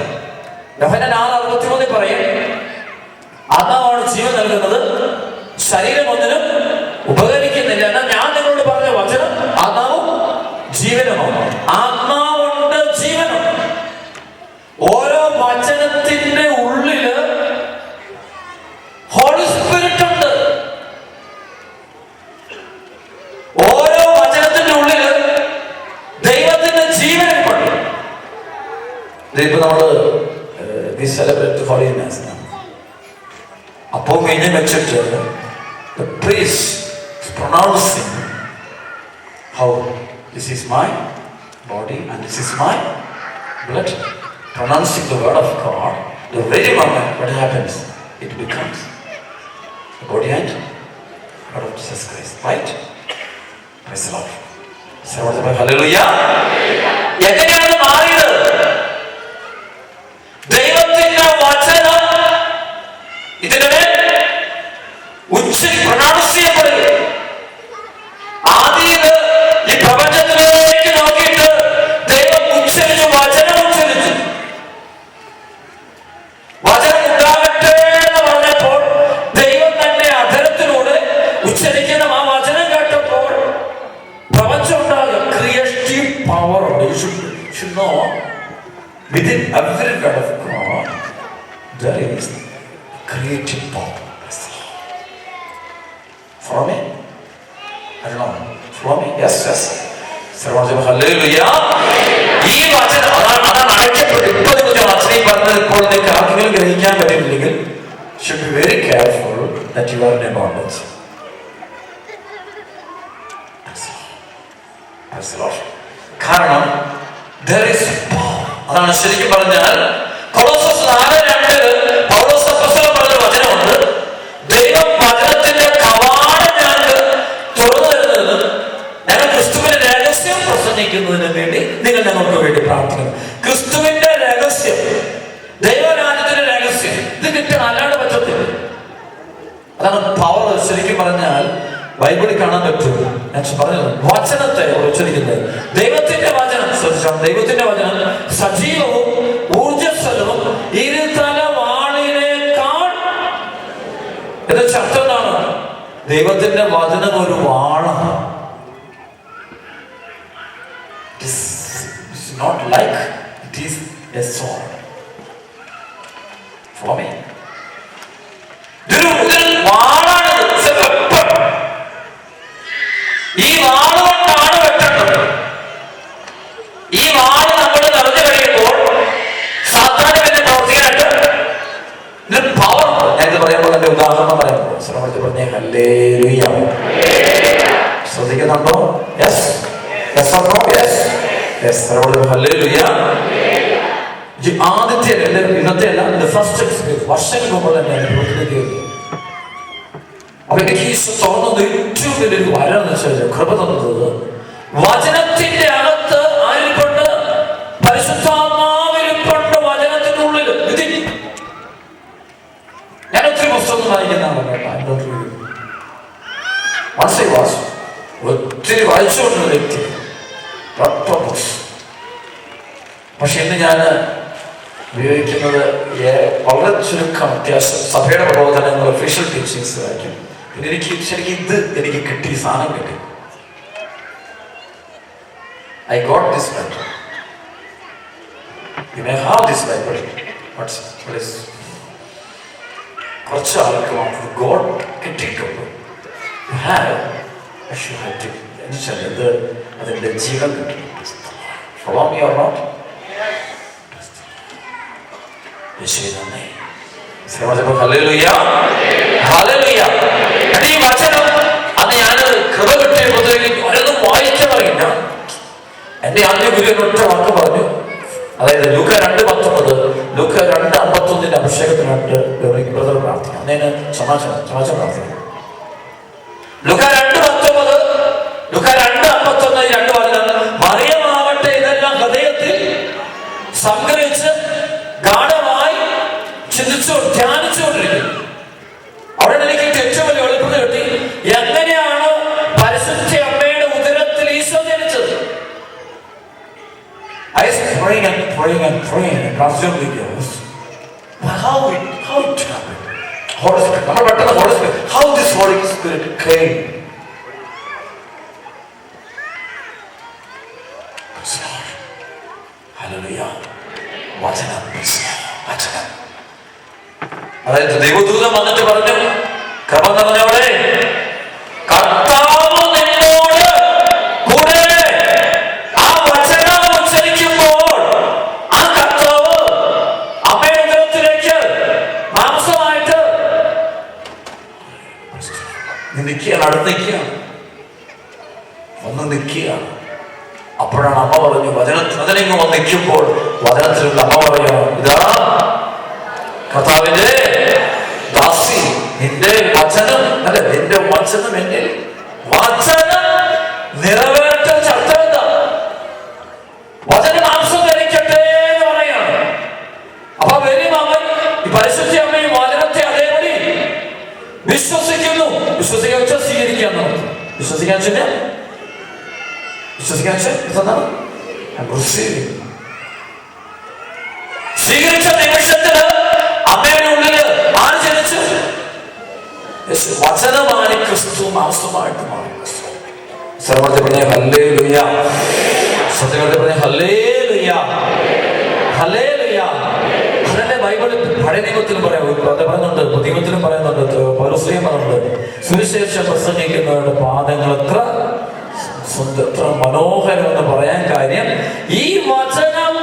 യോഹന്നാൻ 6:63 പറയും, ആത്മാവാണ് ജീവൻ നൽകുന്നത്, ശരീരം ഒന്നിനും ഉപകരിക്കുന്നില്ല. എന്നാൽ ഞാൻ നിങ്ങളോട് പറഞ്ഞ വചനം ആത്മാവും ജീവനുമാണ്. ആത്മാവുണ്ട്, ജീവനുണ്ട്. ഓരോ വചനത്തിന്റെ ഉള്ളില് ഇതിപ്പോ നമ്മള് we celebrate holiness. അപ്പം കഴിഞ്ഞ് വെച്ചിട്ട് the priest is pronouncing how this is my body and this is my blood, pronouncing the word of God. The very moment what happens, it becomes the body and blood of Jesus Christ, right? Praise the Lord. Hallelujah. എങ്ങനെയാണ് മാറിയത്? ദൈവത്തിന്റെ വചനം ഇതിനെ pronounce ചെയ്യപ്പെടുക. ആദിയിൽ ഈ പ്രപഞ്ചത്തിലേക്ക് നോക്കിയിട്ട് ദൈവം ഉച്ചരിച്ചു, വചനം ഉച്ചരിച്ചു. വചനം ഉണ്ടാകട്ടെ എന്ന് പറഞ്ഞപ്പോൾ ദൈവം തന്നെ അധരത്തിലൂടെ ഉച്ചരിക്കുന്ന ആ വചനം കേട്ടപ്പോൾ പ്രപഞ്ചം ഉണ്ടാകുക. ക്രിയേറ്റീവ് പവർ ഉണ്ട്. You should know within every word of God there is creative power. Follow me? I don't know. Follow me? Yes. Hallelujah. ഈ വചനം അതാണ് അടയ്ക്കപ്പെട്ടു. ഇപ്പൊ നിങ്ങൾ അച്ഛനെ പറഞ്ഞപ്പോൾ നിങ്ങൾക്ക് ആർക്കെങ്കിലും ഗ്രഹിക്കാൻ പറ്റില്ലെങ്കിൽ should be very careful that you are in a bondage. കാരണം there is power. അതാണ് ശരിക്കും പറഞ്ഞാൽ കൊളോസ്യർ 4:2 പൗലോസ് അപ്പോസ്തലൻ പറഞ്ഞ വചനമുണ്ട്. ദൈവം വചനത്തിന്റെ കവാടം ഞങ്ങൾക്ക് തുറന്നു തരുന്നത് ഞങ്ങൾ ക്രിസ്തുവിന്റെ രഹസ്യം പ്രസംഗിക്കുന്നതിന് വേണ്ടി നിങ്ങൾ ഞങ്ങൾക്ക് വേണ്ടി പ്രാർത്ഥിക്കണം. ക്രിസ്തുവിന്റെ രഹസ്യം, ദൈവരാജ്യത്തിന്റെ രഹസ്യം ഇത് കിട്ടണം, അല്ലാണ്ട് പറ്റത്തില്ല. അതാണ് പവർ. ശരിക്കും പറഞ്ഞാൽ ബൈബിളിൽ കാണാൻ പറ്റും. ഞാൻ പറഞ്ഞത് വചനത്തെ ഉച്ചരിക്കുന്നത് ദൈവത്തിന്റെ വചനം ശ്രദ്ധിച്ചാണ്. ദൈവത്തിന്റെ വചനം സജീവവും ഊർജസ്വലവും ഇരുതല വാളിനേക്കാൾ ഇത് ശക്തനാണ്. ദൈവത്തിന്റെ വചനം ഒരു വാളാണ്. It's not like it is a sword. Follow me? വാളാണ്. ഈ വാള് കൊണ്ടാണ് വെട്ടേണ്ടത്. ഈ വാള് നമ്മൾ നിറഞ്ഞു കഴിയുമ്പോൾ സാധാരണ പിന്നെ പ്രവർത്തിക്കാനായിട്ട് ഇതിന് പവർ. ഞാനിത് പറയുമ്പോൾ എന്റെ ഉദാഹരണം പറയുമ്പോൾ ശ്രമത്തിൽ പറഞ്ഞേ ഹല്ലേലൂയ. ശ്രദ്ധിക്കുന്നുണ്ടോ? Yes hallelujah. ആദ്യത്തെ ഇന്നത്തെ അല്ല, ഫസ്റ്റ് എക്സ്പീരിയൻസ് വർഷങ്ങൾക്ക് മുമ്പ് തന്നെ അനുഭവത്തിലേക്ക്. അപ്പൊ എനിക്ക് ഈശോ തുറന്നത് ഏറ്റവും വലിയൊരു വരം വെച്ചാൽ കൃപ തന്നത് വചനത്തിന്റെ അകത്ത് ആരിൽപ്പെട്ട് പരിശുദ്ധാത്മാവിൽപ്പെട്ട് വചനത്തിനുള്ളിൽ. ഞാൻ ഒത്തിരി പുസ്തകം വായിക്കുന്നതാണ് കേട്ടോ. ഒത്തിരി വായിച്ചുകൊണ്ടുള്ള വ്യക്തി. പക്ഷെ ഇന്ന് ഞാൻ ഉപയോഗിക്കുന്നത് വളരെ ചുരുക്കം അത്യാവശ്യം സഭയുടെ പ്രബോധനങ്ങൾ, ഒഫീഷ്യൽ ടീച്ചിങ്സ് വായിക്കും. പിന്നെ എനിക്ക് കിട്ടി, സാധനം കിട്ടി. I got this Bible. You may have this Bible. What is കുറച്ച് ആൾക്ക് മാത്രം ഗോഡ് കിട്ടിയിട്ടുള്ളൂ. You have, I should have to. എന്നുവെച്ചാൽ ഇത് അതിൻ്റെ ജീവൻ കിട്ടും. Follow me or not? Hallelujah. ഈ വചനം അന്ന് ഞാൻ കൃപ കിട്ടിയപ്പോഴത്തേക്ക് ഒരൊന്നും വായിക്കാൻ അറിയില്ല. എന്റെ ആദ്യ ഗുരുവിനൊറ്റ വാക്ക് പറഞ്ഞു. അതായത് ലൂക്ക 2:19, ലൂക്ക 2:51 അഭിഷേകത്തിനായിട്ട് ബ്രദർ പ്രാർത്ഥന. അന്നേന് സമാചാരം പ്രാർത്ഥന. ലൂക്ക 2:19, ലൂക്ക 2:51 രണ്ട് വചനം. മറിയമാവട്ടെ ഇതെല്ലാം ഹൃദയത്തിൽ സംഗ്രഹിച്ച് ഗാഢമായി ധ്യാനിച്ചുകൊണ്ടിരിക്കും. അവിടെ എനിക്ക് ഏറ്റവും വലിയ എളുപ്പത കിട്ടി. എങ്ങനെയാണ് പരിശുദ്ധ അമ്മയുടെ ഉദരത്തിൽ ഈശോ ജനിച്ചത്? I was praying and how it happened. Holy Spirit, നമ്മൾ പെട്ടെന്ന് Holy Spirit, how this Holy Spirit came. Hallelujah. വചനം. അതായത് ദൈവദൂതൻ വന്നിട്ട് പറഞ്ഞു, കൃപ നിറഞ്ഞവളെ കർത്താവ് നിന്നോട് കൂടെ. ആ വചനം ഉച്ചരിക്കുമ്പോൾ ആ കർത്താവ് നിൽക്കുമ്പോൾ വചനത്തിലുള്ള അമ്മ പറയണം, ഇതാ കർത്താവിന്റെ ദാസി, നിന്റെ വചനം അല്ലെ, നിന്റെ വചനം എന്നിൽ വചനം നിറവേറ്റാൻ ശക്തം എന്താ? വചനം മാംസം ധരിക്കട്ടെ എന്ന് പറയാണ്. അപ്പൊ വരും അവൻ ഈ പരിശുദ്ധ അമ്മയും വചനത്തെ അതേപടി വിശ്വസിക്കുന്നു. വിശ്വസിക്കാൻ വെച്ചാൽ സ്വീകരിക്കാൻ നടത്തും. വിശ്വസിക്കാൻ വെച്ചാൽ സ്വീകരിച്ച നിമിഷത്തില് അമ്മയുടെ ഉള്ളില് ആര് ജനിച്ചു? വചനമായി ക്രിസ്തു മാംസമായിട്ട് മാറി. സർവ്വത്തെ പറഞ്ഞ ഹല്ലേലൂയ, സത്യങ്ങളുടെ പറഞ്ഞ ഹല്ലേലൂയ, ഹല്ലേലൂയ. അതന്നെ ബൈബിളിൽ പഴയ നിയമത്തിലും പറയാം, പറയുന്നുണ്ട്, പുതിയ നിയമത്തിലും പറയുന്നുണ്ട്, പൗലോസ്ലീഹ പറയുന്നുണ്ട്, സുവിശേഷം പ്രസംഗിക്കുന്നവരുടെ പാദങ്ങൾ എത്ര മനോഹരം എന്ന് പറയാൻ കാര്യം, ഈ വചനം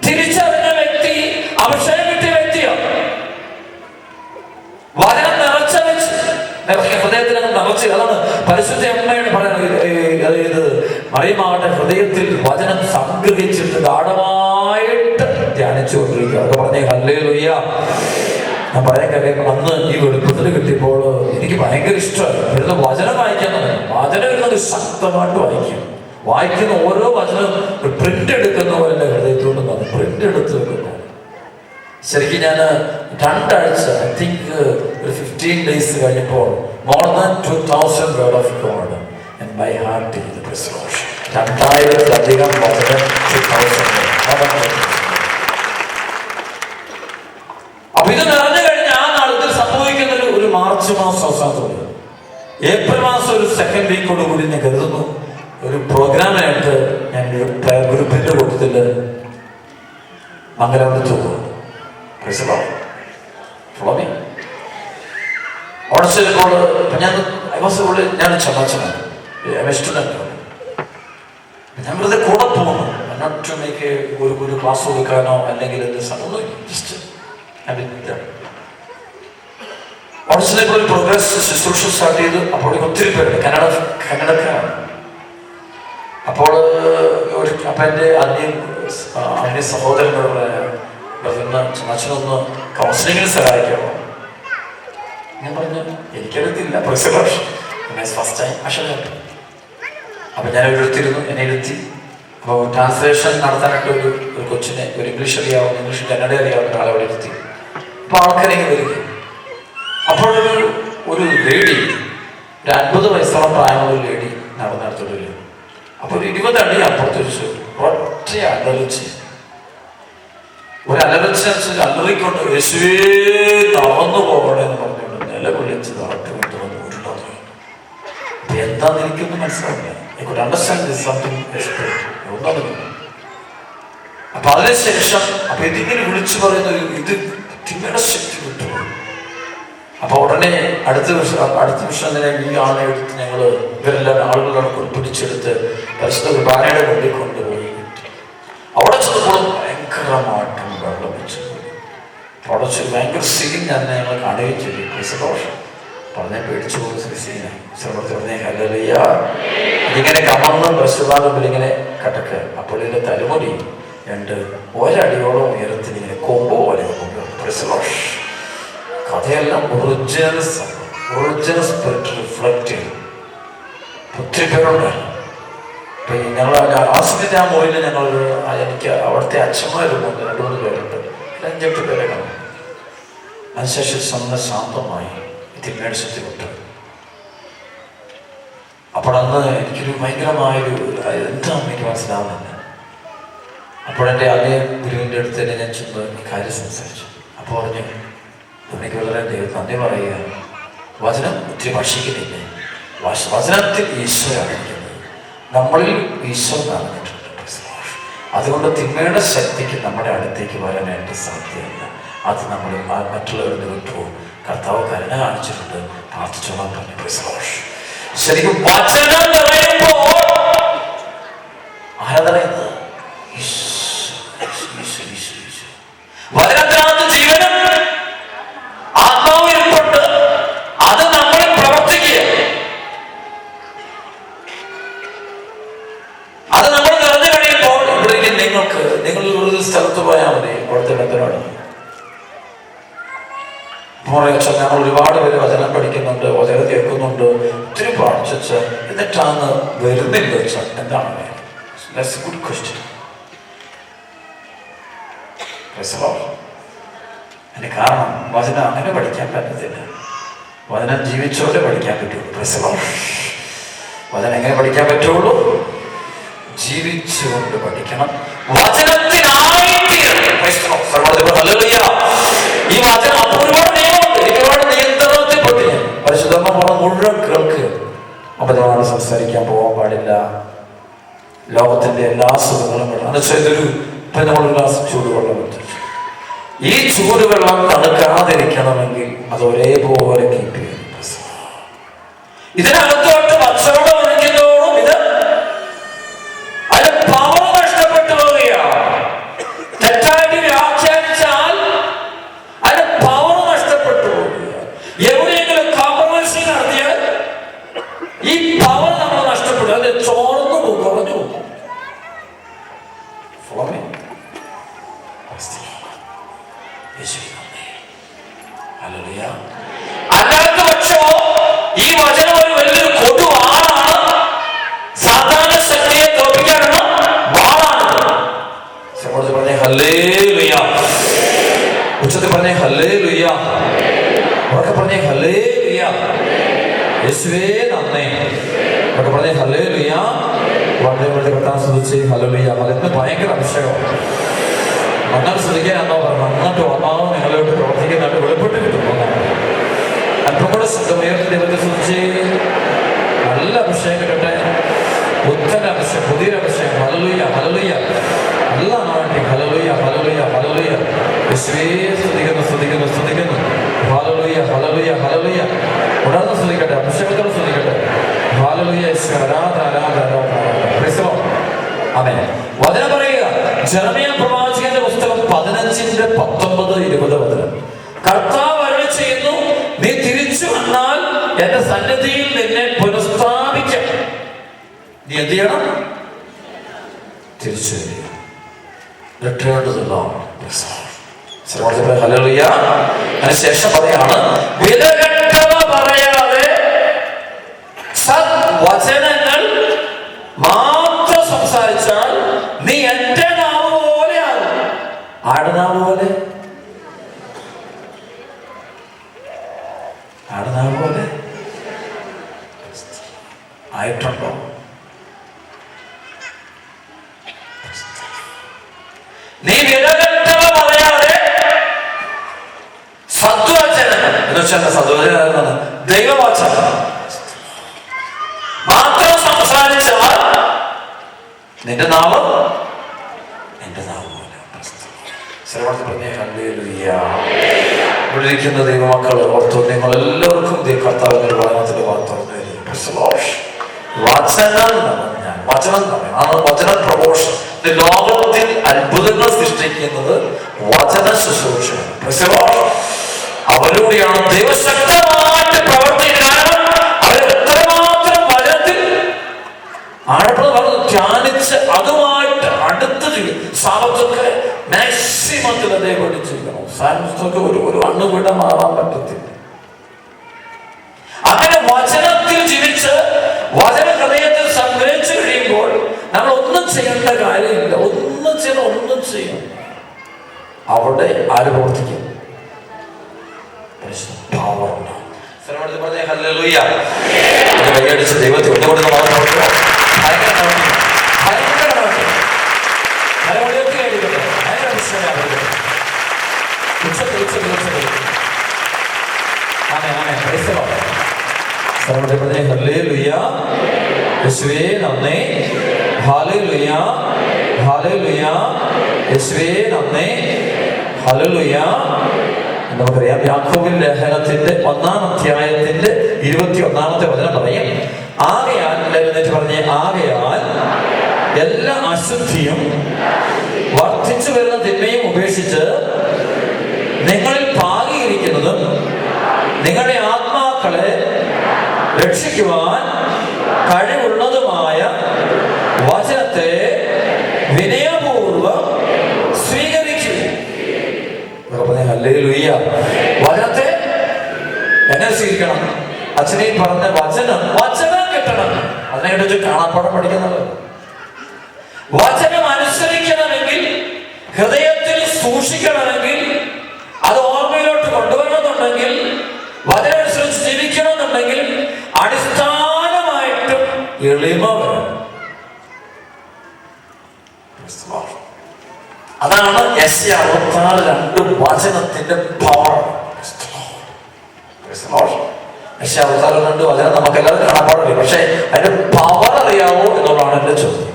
തിരിച്ചറിഞ്ഞ വ്യക്തി അഭിഷേകം കിട്ടിയ വ്യക്തിയാണ്. വചനം നിറച്ച വെച്ച് ഹൃദയത്തിൽ നിറച്ച്, അതാണ് പരിശുദ്ധ അമ്മയുടെ പറയുന്നത്. മറിയമാവട്ടെ ഹൃദയത്തിൽ വചനം സംഗ്രഹിച്ചിട്ട് ഗാഢമായിട്ട് ധ്യാനിച്ചുകൊണ്ടിരിക്കുക. അത് പറഞ്ഞേ ഹല്ലേലൂയ. ഞാൻ പറയാൻ കാര്യം, അന്ന് ഈ വെളുപ്പത്തിൽ കിട്ടിയപ്പോൾ എനിക്ക് ഭയങ്കര ഇഷ്ടമായി ഇരുന്ന് വചനം വായിക്കാൻ തുടങ്ങി. വചനം ഇരുന്നത് ശക്തമായിട്ട് വായിക്കുന്ന ഓരോ വചനം പ്രിന്റ് എടുക്കുന്ന പോലെ എൻ്റെ ഹൃദയത്തോട് പ്രിന്റ് എടുത്ത് വെക്കുന്നു. ശരിക്കും ഞാൻ 2 ആഴ്ച, ഐ തിങ്ക് ഒരു 15 days കഴിഞ്ഞപ്പോൾ more than 2000 word of God in my heart ചെയ്ത് 2000-ലധികം വചനം. 2000. അപ്പൊ ഇത് നിറഞ്ഞു കഴിഞ്ഞ ആ നാളത്തിൽ സംഭവിക്കുന്ന ഒരു മാർച്ച് മാസം അവസാനത്തോടെ ഏപ്രിൽ മാസം ഒരു 2nd വീക്കോട് കൂടി ഞാൻ കരുതുന്നു ഒരു പ്രോഗ്രാമായിട്ട് ഞാൻ ഗ്രൂപ്പിന്റെ കൂട്ടത്തില് മംഗലാപുരത്ത് പോകും. അവിടെ ചെല്ലുമ്പോൾ ഞാൻ ചമച്ചനാണ്, ഞാൻ വെറുതെ കൂടെ പോകുന്നു. ഒരു ക്ലാസ് കൊടുക്കാനോ അല്ലെങ്കിൽ ജസ്റ്റ് വാട്സിലേക്ക് ഒരു പ്രോഗ്രസ് ശുശ്രൂഷ സ്റ്റാർട്ട് ചെയ്തു. അപ്പോൾ ഒത്തിരി പേരുണ്ട്, കന്നഡക്കാരാണ്. അപ്പോൾ എൻ്റെ അന്യ സഹോദരനോട് അച്ഛനൊന്ന് കൗൺസിലിങ്ങിന് സഹായിക്കാമോ? ഞാൻ പറഞ്ഞു എനിക്കറിയത്തില്ല, ഫസ്റ്റ് ടൈം അക്ഷരം. അപ്പൊ ഞാൻ എഴുത്തിരുന്നു, എന്നെ എഴുത്തി. അപ്പോൾ ട്രാൻസ്ലേഷൻ നടത്താനായിട്ട് ഒരു കൊച്ചിനെ, ഒരു ഇംഗ്ലീഷ് അറിയാവുന്ന, ഇംഗ്ലീഷ് കന്നഡ അറിയാവുന്ന ഒരാളെ അവിടെ ഇരുത്തി. അപ്പൊ ആൾക്കാരെങ്കിൽ വരിക. അപ്പോഴൊരു ലേഡി, ഒരു 50 വയസ്സോളം പ്രായമുള്ള ഒരു ലേഡി നടന്നിടത്തോട് വരും. അപ്പൊ ഒരു 20 അടി അപ്പുറത്ത് വെച്ചു ഒറ്റ അലറിച്ച്, ഒരു അലറിച്ചനുസരിച്ച് അലറിക്കൊണ്ട് യേശുവേ നടന്നു പോകണേ എന്ന് പറഞ്ഞുകൊണ്ട് നിലവിളിച്ച് നാട്ടുകൊണ്ട് വന്ന് ഉരുളാൻ. അപ്പൊ എന്താന്ന് എനിക്കൊന്നും മനസ്സിലാവില്ല. അപ്പൊ അതിനുശേഷം അപ്പൊ ഇതിങ്ങനെ വിളിച്ചു പറയുന്ന ഇത് തിന്മയുടെ ശക്തി വിട്ടു. അപ്പൊ ഉടനെ അടുത്ത വിഷയം ഈ ആളെ എടുത്ത് ഞങ്ങള് ഇവരെല്ലാം ആളുകളെ പിടിച്ചെടുത്ത് പരിശുദ്ധ കുർബാനയുടെ മുന്നിൽ കൊണ്ടുപോയി. അവിടെ ചെന്നപ്പോൾ ഭയങ്കരമായിട്ടും വെള്ളം വെച്ചു. അവിടെ ഭയങ്കര സീൻ ഞാൻ ഞങ്ങൾ കാണുകയും ചെയ്തു. സന്തോഷം പറഞ്ഞ പേടിച്ചു പോകുന്ന സീന ഹല്ലേലൂയ. ഇതിങ്ങനെ കമന്ന് പ്രശ്നത്തിൽ ഇങ്ങനെ കടക്ക്. അപ്പോൾ ഇതിന്റെ തലമുടി 1 അടിയോളം ഉയരത്തിൽ ഇങ്ങനെ കൊമ്പ് പോലെ. കഥയെല്ലാം ഒറിജിനൽ സ്പിരിറ്റ് റിഫ്ലക്ട് ചെയ്തു. ഒത്തിരി പേരുണ്ടായിരുന്നു. ഞങ്ങൾ ആ സമയത്ത് ആ മുറിയിൽ എനിക്ക് അവിടുത്തെ അച്ഛന്മാരുണ്ട്, 2-3 പേരുണ്ട്, 5-8 പേരെ കാണും. അതിനുശേഷം ശാന്തമായി തിന്മയുടെ ശക്തി വിട്ടു. അപ്പോൾ അന്ന് എനിക്കൊരു ഭയങ്കരമായൊരു എന്താണെന്ന് എനിക്ക് മനസ്സിലാവുന്നില്ല. അപ്പോൾ എൻ്റെ അതേ ഗുരുവിൻ്റെ അടുത്ത് തന്നെ ഞാൻ ചെന്ന് ഈ കാര്യം സംസാരിച്ചു. അപ്പോൾ പറഞ്ഞു, എനിക്ക് വളരെ ദൈവം നന്ദി പറയുക, വചനം ഒത്തിരി ഭക്ഷിക്കുന്നില്ലേ, വചനത്തിൽ ഈശ്വരാണ് ഇരിക്കുന്നത്, നമ്മളിൽ ഈശ്വരൻ നടന്നിട്ടുണ്ട്. അതുകൊണ്ട് തിന്മയുടെ ശക്തിക്ക് നമ്മുടെ അടുത്തേക്ക് വരാനായിട്ട് സാധ്യമല്ല. അത് നമ്മൾ മറ്റുള്ളവരുടെ വിട്ടുപോകും. കർത്താവ് കരുണ കാണിച്ചിട്ടുണ്ട്, പ്രാർത്ഥിച്ചോളാൻ പറഞ്ഞു. ശരിക്കും വചനം പറയുമ്പോൾ ആരാധനയുന്നത് വചനത്തിനകത്ത് ജീവനും ആത്മാവും ഇരിപ്പുണ്ട്. അത് നമ്മളിൽ പ്രവർത്തിക്കുക, അത് നമ്മൾ നിറഞ്ഞു കഴിയുമ്പോൾ ഇവിടെ ഒരു സ്ഥലത്ത് പോയാൽ മതി, അവിടുത്തെ ബന്ധനോട് മോറേച്ച ഞങ്ങൾ ഒരുപാട് പേര് വചനം പഠിക്കുന്നുണ്ട്, വചനം കേൾക്കുന്നുണ്ട്, ഒത്തിരി പാടിച്ച് എന്നിട്ടാണ് വരുന്നില്ല വെച്ചാൽ എന്താണ്? Good question. അതിന് കാരണം വചനം അങ്ങനെ പഠിക്കാൻ പറ്റത്തില്ല. വചനം ജീവിച്ചോടെ പഠിക്കാൻ പറ്റുള്ളൂ. വചനം എങ്ങനെ പഠിക്കാൻ പറ്റുള്ളൂ? ജീവിച്ചുകൊണ്ട് പഠിക്കണം. ഈ വചനം ഒരുപാട് നിയന്ത്രണത്തിൽ പെട്ട് പരിശുദ്ധമ്മ മുഴുവൻ കേൾക്ക്. അബദ്ധമാണ് സംസാരിക്കാൻ പോകാൻ പാടില്ല. ലോകത്തിന്റെ എല്ലാ സുഖങ്ങളും അനുസരിച്ചൊരു നമ്മൾ ഒരു ഗ്ലാസ് ചൂടുവെള്ളം വെച്ചു. ഈ ചൂടുവെള്ളം തണുക്കാതിരിക്കണമെങ്കിൽ അത് ഒരേപോലെ കീപ്പ് ചെയ്യും. ഇതിനകത്തോട്ട് പച്ചവെള്ളം ഒഴിക്കുന്നതോടും ഇത് അതിന് പവർ നഷ്ടപ്പെട്ടു പോവുകയാണ്. തെറ്റായിട്ട് വ്യാഖ്യാനിച്ചാൽ അതിന് പവർ നഷ്ടപ്പെട്ടു പോവുകയാണ്. എവിടെയെങ്കിലും കോംപ്രമൈസിങ് നടത്തിയാൽ ഈ പവർ നമ്മൾ നഷ്ടപ്പെടും. അത് ചോർന്നു പോകും, കുറഞ്ഞു പോകും. അല്ലാത്ത പക്ഷോ ഈ വചനം ഒരു വലിയൊരു കൊടുവാളാണ്. സാധാരണ ശക്തിയെ തോൽപ്പിക്കാനുള്ള വാളാണ്. പറഞ്ഞേ ഹല്ലേലൂയ. ഉച്ചത്തിൽ പറഞ്ഞേ ഹല്ലേലൂയ. ഉറക്കെ പറഞ്ഞേ ഹല്ലേലൂയ. യേശുവേ നന്ദി. ഉറക്കെ പറഞ്ഞേ ഹല്ലേലൂയ. വളരെ വളരെ കർത്താൻ ശ്രദ്ധിച്ച് ഹല്ലേലൂയ. അതിന് ഭയങ്കര അഭിഷേകമാണ്. നന്നായിട്ട് ശ്രദ്ധിക്കാനാണോ പറഞ്ഞു? നന്നായിട്ട് വന്നാവും നിങ്ങളോട്ട് പ്രവർത്തിക്കാനായിട്ട് വെളിപ്പെട്ട് കിട്ടുന്നതാണ്. അല്പം കൂടെ ശബ്ദമേർത്ത് ദൈവത്തെ ശ്രദ്ധിച്ച് നല്ല അഭിഷേകം കിട്ടട്ടെ. ഉത്തര അഭിഷേകം, പുതിയൊരു അഭിഷേകം. ഹല്ലേലൂയ ഹല്ലേലൂയ. നല്ല നാട്ടി ഹല്ലേലൂയ ഹല്ലേലൂയ ഹല്ലേലൂയ. യേശുവേ സ്തുതിക്കുന്നു സ്തുതിക്കുന്നു സ്തുതിക്കുന്നു. ഹല്ലേലൂയ ഹല്ലേലൂയ ഹല്ലേലൂയ. ഉണർന്ന് സ്തുതിക്കട്ടെ, അഭിഷേകത്തോടെ സ്തുതിക്കട്ടെ. ഹല്ലേലൂയ. യേശുവേ ആരാധന ആരാധന ആരാധന. Praise the Lord. ആമേൻ. വചനം പറയുക, ജെറമ്യാ പ്രവാചകന്റെ പുസ്തകം 15:19-20 വചനം. കർത്താവ് അരുളി ചെയ്യുന്നു, നീ തിരിച്ചു വന്നാൽ എന്റെ സന്നിധിയിൽ നിന്നെ പുനഃസ്ഥാപിക്കാം. നീ എന്ത് ചെയ്യണം? തിരിച്ചു വരിക. ഹല്ലേലൂയ. അതിനുശേഷം പറയാണ്, വിലകെട്ടവ പറയാതെ സദ്വചനങ്ങൾ മാത്രം സംസാരിച്ചാൽ നീ എന്റെ നാവ് പോലെയാകും. ആരുടെ നാവ് പോലെ? ആരുടെ നാവ് പോലെ ആയിട്ടുണ്ടോ? നീ വിലകെട്ടവ പറയാതെ സദ്വചനങ്ങൾ എന്ന് വെച്ചാൽ സദ്വചനം ദൈവവചനം മാത്രം സംസാരിച്ചാൽ നിന്റെ നാവ് എന്റെ നാവ് പോലെ. ഇവിടെ ഇരിക്കുന്ന ദൈവമക്കൾ ഓർത്തു, നിങ്ങൾ എല്ലാവർക്കും കർത്താവിന്റെ വചനത്തിന്റെ വാർത്ത വചനം പ്രഘോഷം. ലോകത്തിൽ അത്ഭുതങ്ങൾ സൃഷ്ടിക്കുന്നത് വചന ശുശ്രൂഷ. അവരിലൂടെയാണ് ദൈവശക്തമായിട്ട് പ്രവർത്തിക്കാനും അവരെത്രമാത്രം വചനത്തിൽ ആഴപ്പെടുന്ന ധ്യാനിച്ച് അതുമായിട്ട് അടുത്ത് സാപത്തൊക്കെ മാക്സിമത്തിൽ അതേ പഠിച്ചിരിക്കണം. സാപത്തൊക്കെ ഒരു അണ്ണുവിട മാറാൻ പറ്റത്തില്ല. അങ്ങനെ വചനത്തിൽ ജീവിച്ച് വചന ഹൃദയത്തിൽ സംഗ്രഹിച്ചു കഴിയുമ്പോൾ നമ്മൾ ഒന്നും ചെയ്യേണ്ട കാര്യമില്ല. ഒന്നും ചെയ്യും. അവിടെ ആര് പ്രവർത്തിക്കും? കൈയടിച്ച് ദൈവത്തെ ഒന്നുകൊണ്ട് യേശുവേ നന്ദി. ഹല്ലേലൂയ ഹല്ലേലൂയ. യേശുവേ നന്ദി. ഹല്ലേലൂയ. നമുക്കറിയാം, യാക്കോബിൻ ലേഖനത്തിന്റെ 1-ാം അധ്യായത്തിന്റെ 21-ാമത്തെ വചനം പറയും, ആകയാൽ എഴുന്നേറ്റ് പറഞ്ഞേ, ആകയാൽ എല്ലാ അശുദ്ധിയും വർദ്ധിച്ചു വരുന്ന തിന്മയും ഉപേക്ഷിച്ച് നിങ്ങളിൽ പാകിയിരിക്കുന്നതും നിങ്ങളുടെ ആത്മാക്കളെ രക്ഷിക്കുവാൻ കഴിവുള്ളതുമായ വചനത്തെ വിനയപൂർവം ഹല്ലേലൂയ. വചനത്തെ എങ്ങനെ സ്വീകരിക്കണം? അച്ഛനെ പറഞ്ഞ വചനം കിട്ടണം. അതിനെക്കുറിച്ച് കാണാപ്പാടം പഠിക്കുന്നത്. വചനം അനുസരിക്കണമെങ്കിൽ, ഹൃദയത്തിൽ സൂക്ഷിക്കണമെങ്കിൽ, അത് ഓർമ്മയിലോട്ട് കൊണ്ടുവരണമെന്നുണ്ടെങ്കിൽ, വചനം അനുസരിച്ച് ജീവിക്കണമെന്നുണ്ടെങ്കിൽ അടിസ്ഥാനമായിട്ടും എളിമ വേണം. അതാണ് യെശയ്യാ 66:2 വചനത്തിന്റെ പവർ. യെശയ്യാ 66:2 വചനം നമുക്ക് എല്ലാവരും കാണാൻ പാടില്ല, പക്ഷെ അതിന്റെ പവർ അറിയാവോ എന്നുള്ളതാണ് എന്റെ ചോദ്യം.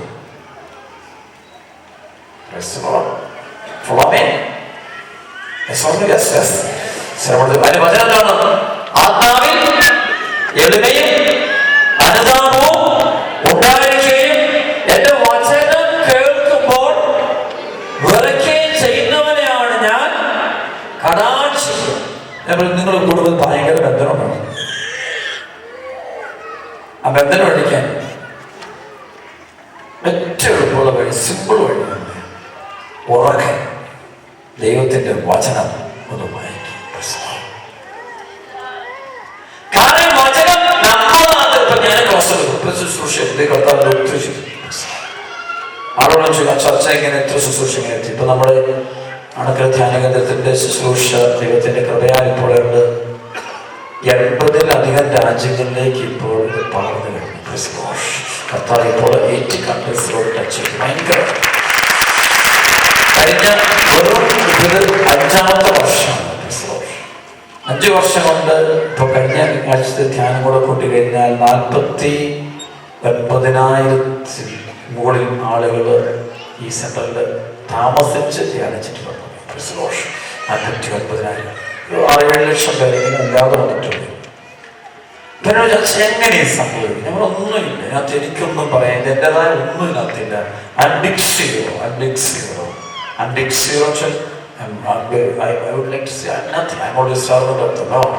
അതിന്റെ വചനം എന്താണ്? ആത്മാവിൽ എളിമയും അനുതാപവും ഉണ്ടായിരിക്കുകയും എന്റെ വചനം കേൾക്കുമ്പോൾ വിറയ്ക്കുകയും ചെയ്യുന്നവനെയാണ് ഞാൻ കടാക്ഷിക്കുന്നത്. നിങ്ങൾ കൂടുതൽ ഭയങ്കര ബന്ധനമുണ്ടാണ്. ആ ബന്ധനം അടിക്കാൻ ഏറ്റവും എളുപ്പമുള്ള വഴി, സിമ്പിൾ വഴിയാണ് ഉറക്കെ ദൈവത്തിന്റെ വചനം ഒന്ന് വായിക്കും. കാരണം വചനം നമ്മളാണ്. ഇപ്പൊ ഞാൻ ശുശ്രൂഷ ആളോട് ചർച്ച ഇങ്ങനെ എത്ര ശുശ്രൂഷ ഇങ്ങനെ എത്തി. ഇപ്പൊ നമ്മുടെ അണുക്കര ധ്യാന കേന്ദ്രത്തിന്റെ ശുശ്രൂഷ ദൈവത്തിന്റെ കൃപയാൽ ഇപ്പോൾ ഉണ്ട് 80-ലധികം രാജ്യങ്ങളിലേക്ക് ഇപ്പോൾ ഇത് പകർന്നു കഴിഞ്ഞു. കർത്താവ് ഇപ്പോൾ 80 കൺട്രീസിലോട്ട് ടച്ച് ചെയ്തു. ഭയങ്കര കഴിഞ്ഞ വെറും 5-ാമത്തെ വർഷമാണ്. 5 വർഷം കൊണ്ട് ഇപ്പൊ കഴിഞ്ഞ ആഴ്ചത്തെ ധ്യാനം കൂടെ കൂട്ടി കഴിഞ്ഞാൽ 49,000 മുകളിൽ ആളുകൾ ഈ സെന്ററിൽ താമസിച്ച് ധ്യാനിച്ചിട്ടുണ്ട്. 49,000 6-7 ലക്ഷം പേരെങ്കിലും എല്ലാവരും വന്നിട്ടുണ്ട്. എങ്ങനെ സംഭവിക്കും? ഞങ്ങളൊന്നുമില്ല ഇതിനകത്ത്. എനിക്കൊന്നും പറയാൻ എന്റേതായ ഒന്നും ഇതിനകത്തില്ല. I would like to say nothing. I'm always servant of the Lord.